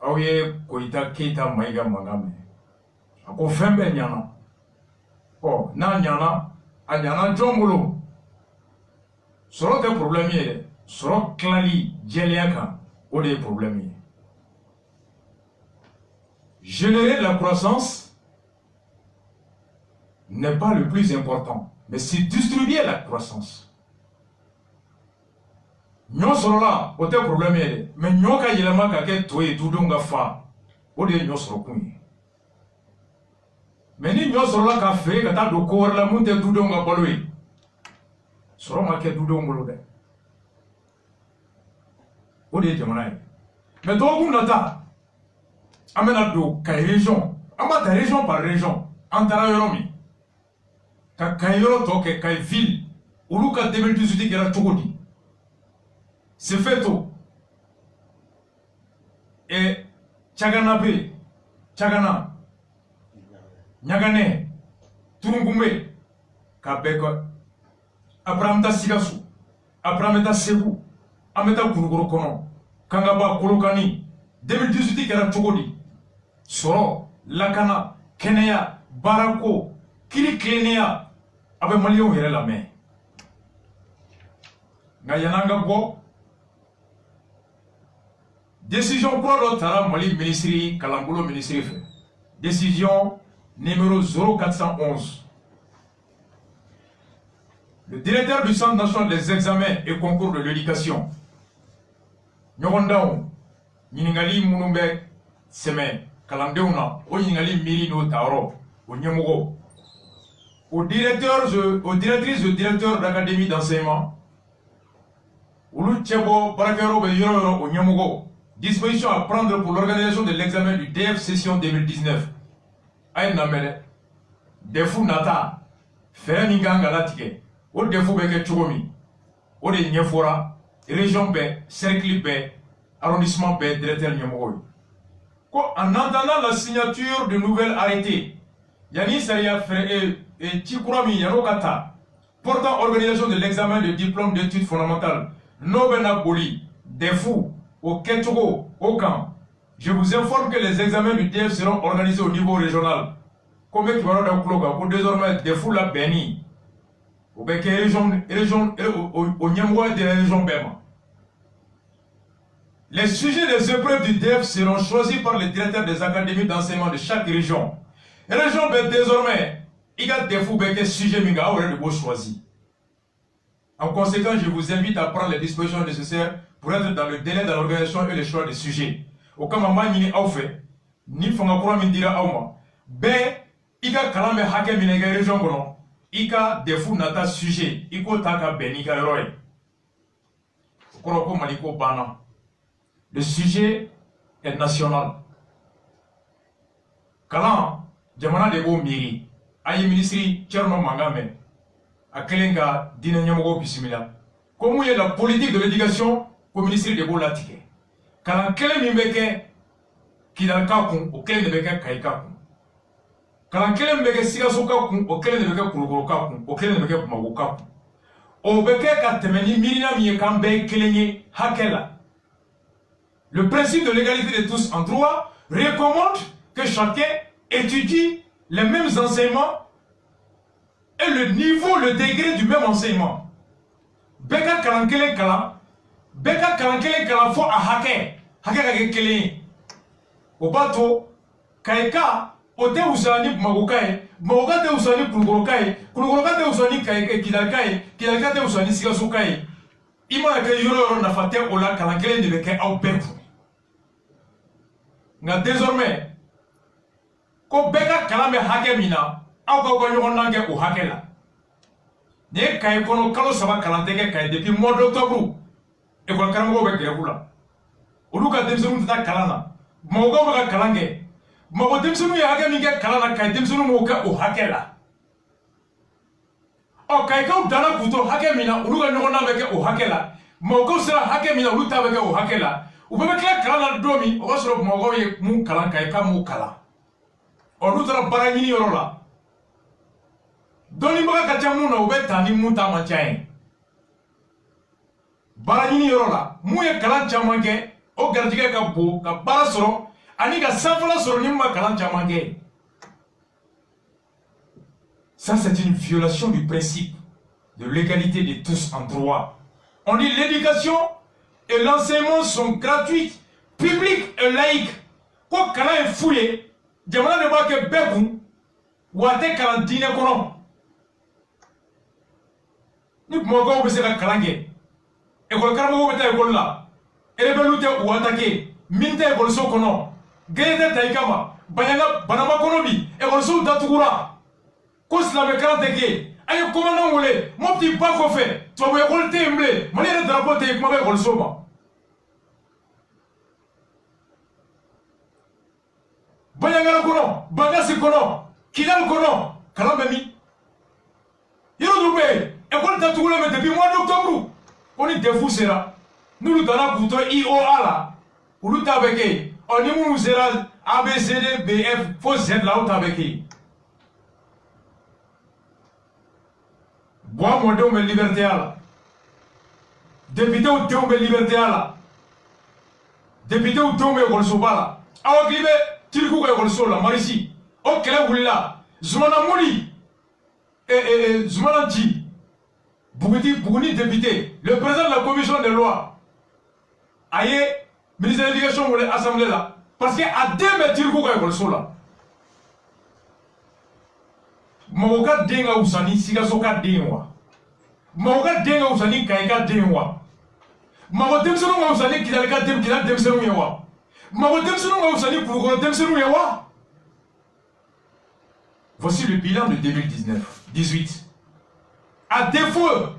aw ye Koyita Keyita Mayiga mankan mɛn a ko fɛn bɛɛ ɲana n'a ɲana a ɲana jɔn bolo sɔrɔ tɛ problème ye dɛ sɔrɔ tilali jɛlenya kan o de ye problème ye générer la croissance n'est pas le plus important mais c'est distribuer la croissance. Ɲɔ sɔrɔla o tɛ problème ye dɛ mais ɲɔ ka yɛlɛma ka kɛ to ye dudenw ka fa o de ye ɲɔ sɔrɔ kun ye mais ni ɲɔ sɔrɔla ka feere ka taa don ko wɛrɛ la mun tɛ dudenw ka balo ye sɔrɔ ma kɛ dudenw bolo dɛ o de ye jamana ye mais dɔgɔkun nata an bɛna don Kayi région an b'a ta région par région an taara yɔrɔ min ka kayoro toke kay ville uluka 2018 kera chogodi c'est fait tout et chagana be chagana nyagane turungumbe kabeko abramta sigasu abramta sebu ameta kuruguru kono kangaba kolokani 2018 kera chogodi soro lakana keneya barako kiri kleneya abe malion yere la main nga yananga go décision pro tara mali ministry kalambulo ministry fait décision numéro 0411. Le directeur du Centre national des examens et concours de l'éducation Nyogondao Ningali Munumbe Seme Kalandeuna o Ningali Miri no Taoro au Nyemogo aux directrices et directeurs d'académie d'enseignement Ulu Tchebo Barakero Beyoro au Nyemogo. Disposition à prendre pour l'organisation de l'examen du DF session 2019. Aïe Namele, Defou Nata, Ferenganga Latike, ou Defou Beke Chugomi, ou de Nyefora, région B, cercle B, arrondissement B, directeur Nyemogoy. En entendant la signature de nouvel arrêté, Yani Saria et Chikurami Yanokata, portant organisation de l'examen de diplôme d'études fondamentales, Nobena Boli, Defou, au Ketougo, au camp. Je vous informe que les examens du DF seront organisés au niveau régional. Comme qui va pour désormais des foules à Beni. Au bec région, au Nyamwa de la région Bema. Les sujets des épreuves du DF seront choisis par les directeurs des académies d'enseignement de chaque région. Région B désormais, il y a des fous bec sujets minga ou de beau choisi. En conséquence, je vous invite à prendre les dispositions nécessaires pour être dans le délai de l'organisation et le choix des sujets. Au cas où ni fait, ni fangakura mindira auma, ben, ika kalame hake minega région kono, ika defu nata sujet, iko taka ben ika roy. Koroko maliko bana. Le sujet est national. Kalan, jamana de go miri, ayi ministri Tcherno Mangame, a kelenga dina nyamogo bisimila. Comme il y a la politique de l'éducation, au ministère de Bolatike. Quand quelqu'un m'embêtait, qui dans le cas au quel ne béquet Kaika. Quand quelqu'un m'embêtait Sigasoka, au quel ne béquet Kuroka, au quel ne béquet Magoka. Au béquet Katemeni, Mirina Miekambe, Keleni, Hakela. Le principe de l'égalité de tous en droit recommande que chacun étudie les mêmes enseignements et le niveau, le degré du même enseignement. Beka Kalankele Kala. Beka kalankele kalafo a hake kage kele o bato kaika ote usani magokae magokate usani kulugorokae usani kaike kidalkae usani sigasukae ima ke yoro na fate ola kalankele de beke au beku nga désormais ko beka kalame hake mina au ko nyonange o hake la ne kai kono kalo saba kalanteke kai depuis mois d'octobre. Et quand on va faire ça, on va faire ça kalana. Mogo va kalange. Mogo demsunu ya aga minga kalana kai demsunu moka o hakela. O kai ka dana kuto hake mina uluga nyona beke o hakela. Mogo sera hake mina uluta beke o hakela. U bebe kla kalana domi o wasro mogo ye mu kalan kai ka mu kala. O lutra baranyini yorola. Doni moga kachamu na ubeta ni muta manchain. Baranyini yorola muye kalan chamange o garjiga ka bo ka barasoro ani ka sanfala soro ni ma kalan chamange. Ça c'est une violation du principe de l'égalité de tous en droit. On dit l'éducation et l'enseignement sont gratuits, publics et laïques. Ko kalan est fouillé, jamana de ba ke beku wate kalan dine kono. Ni mogo be se ka kalange. École Karamo beta école là. Elebelute ou attaqué. Minte école so kono. Gayete taikama. Bayanga banama konobi. École so datugura. Kos la me karanteke. Ayo commandant wole. Mon petit pas qu'on fait. Tu vas école temblé. Manière de drapeau te kuma école so ma. Bayanga kono. Bagasi kono. Kidal kono. Kalambemi. Yorodoube, école Tatoula, mais depuis le mois d'octobre, on est des fous, c'est là. Nous nous donnons pour toi IOA là. Ou nous t'avec on est nous sera ABCD, BF, faut Z là où t'avec Bois mon Dieu, mais liberté là. Député ou Dieu, mais liberté là. Député ou Dieu, mais Golsoba là. Awa Klibe, Tirikou, mais Golsoba là, Marissi. Au Kélé Willa, Zoumana Mouli. Zoumana Dji. Bougouni député. Le président de la commission des lois. Aïe, ministre de l'éducation ou l'assemblée là. Parce qu'à 2 mètres, Tirikou, mais Golsoba là. Mawoka denga usani siga soka denwa. Mawoka denga usani kaika denwa. Mawo demsonu nga usani kidalika demsonu yewa. Mawo demsonu nga usani koukono demsonu yewa. Voici le bilan de 2019-18. À défaut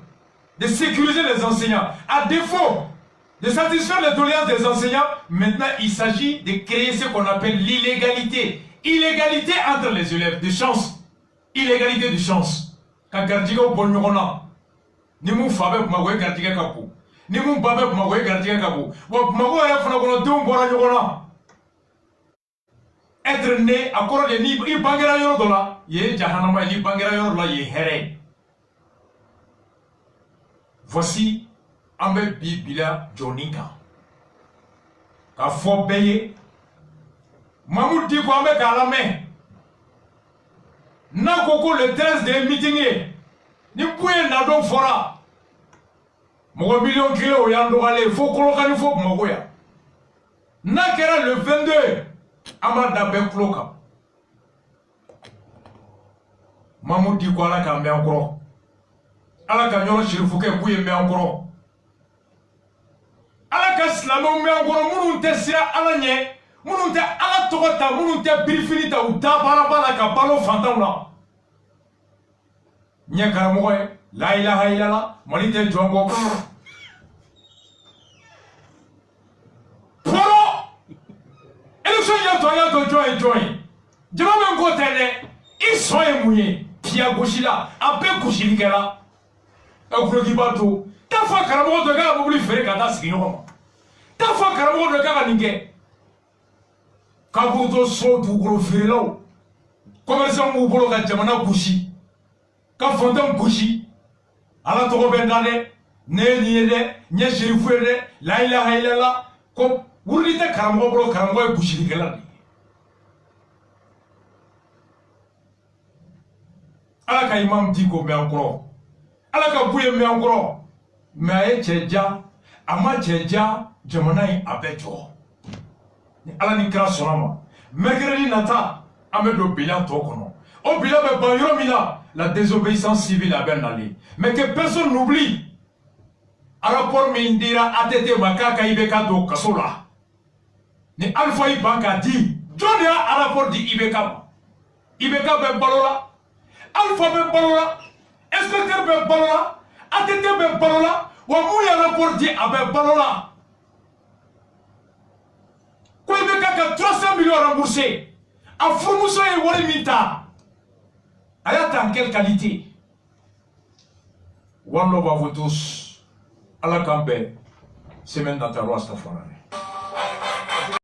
de sécuriser les enseignants, à défaut de satisfaire les doléances des enseignants, maintenant il s'agit de créer ce qu'on appelle l'illégalité. Illégalité entre les élèves, de chance. Illégalité de chance. Quand Gardiga ou Bolnyona, ni mon fabe pour m'avoir Gardiga Kapo, ni mon babé pour m'avoir Gardiga Kapo, ou m'avoir un fanagono de Boranyona. Être né à cause de ni Bangera Yorodola, yé Jahanama, ni Bangera Yorodola, yé Here. Voici Ambe Bibila Jonika. Ka faut payer. Mamoud dit quoi avec à la main. Na koko le 13 de meeting ni pouye na don fora mo million kilo yando ale fo koloka ni fo magoya na kera le 22 amada be kloka mamudi ko ala ka me encore ala ka nyoro shirifu ke pouye me encore ala ka slamo me encore munun tesira ala nye munun te ala togota munun te brifinita u da barabara ka balo fantauna Nya karamoye la ilaha illallah malite jongo poro election yato join jama men ko tele isoye muye pia goshila ape kushilikela akrogi bato tafa karamo de ga bubuli fere kada siginyo tafa karamo de ga ninge kabuto so du gro fere law commerçant mu bolo ga jamana gushi ka fondam gushi ala to bendane ne niede nye shirifuede la ilaha illallah ko wurite karamgo bro karamgo gushi dikela ala ka imam diko me encore ala ka buye me encore me ay cheja ama cheja jamanai abejo ni ala ni kra sonama mercredi nata amedo bilan to kono o bilan be bayro mina la désobéissance civile à Bernali. Mais que personne n'oublie. À rapport Mindira ATT Makaka Ibeka do Kasola. Ni Alpha Ibanka dit. John à rapport di Ibeka. Ibeka ben balola. Alpha ben balola. Inspecteur ben balola. ATT ben balola. Ou mouya rapport di abe balola. Quoi Ibeka ka 300 millions remboursés. En fourmousso et Wariminta. Ayat en quelle qualité? One love à vous tous. À la campagne. Semaine dans ta roi, Stafarane.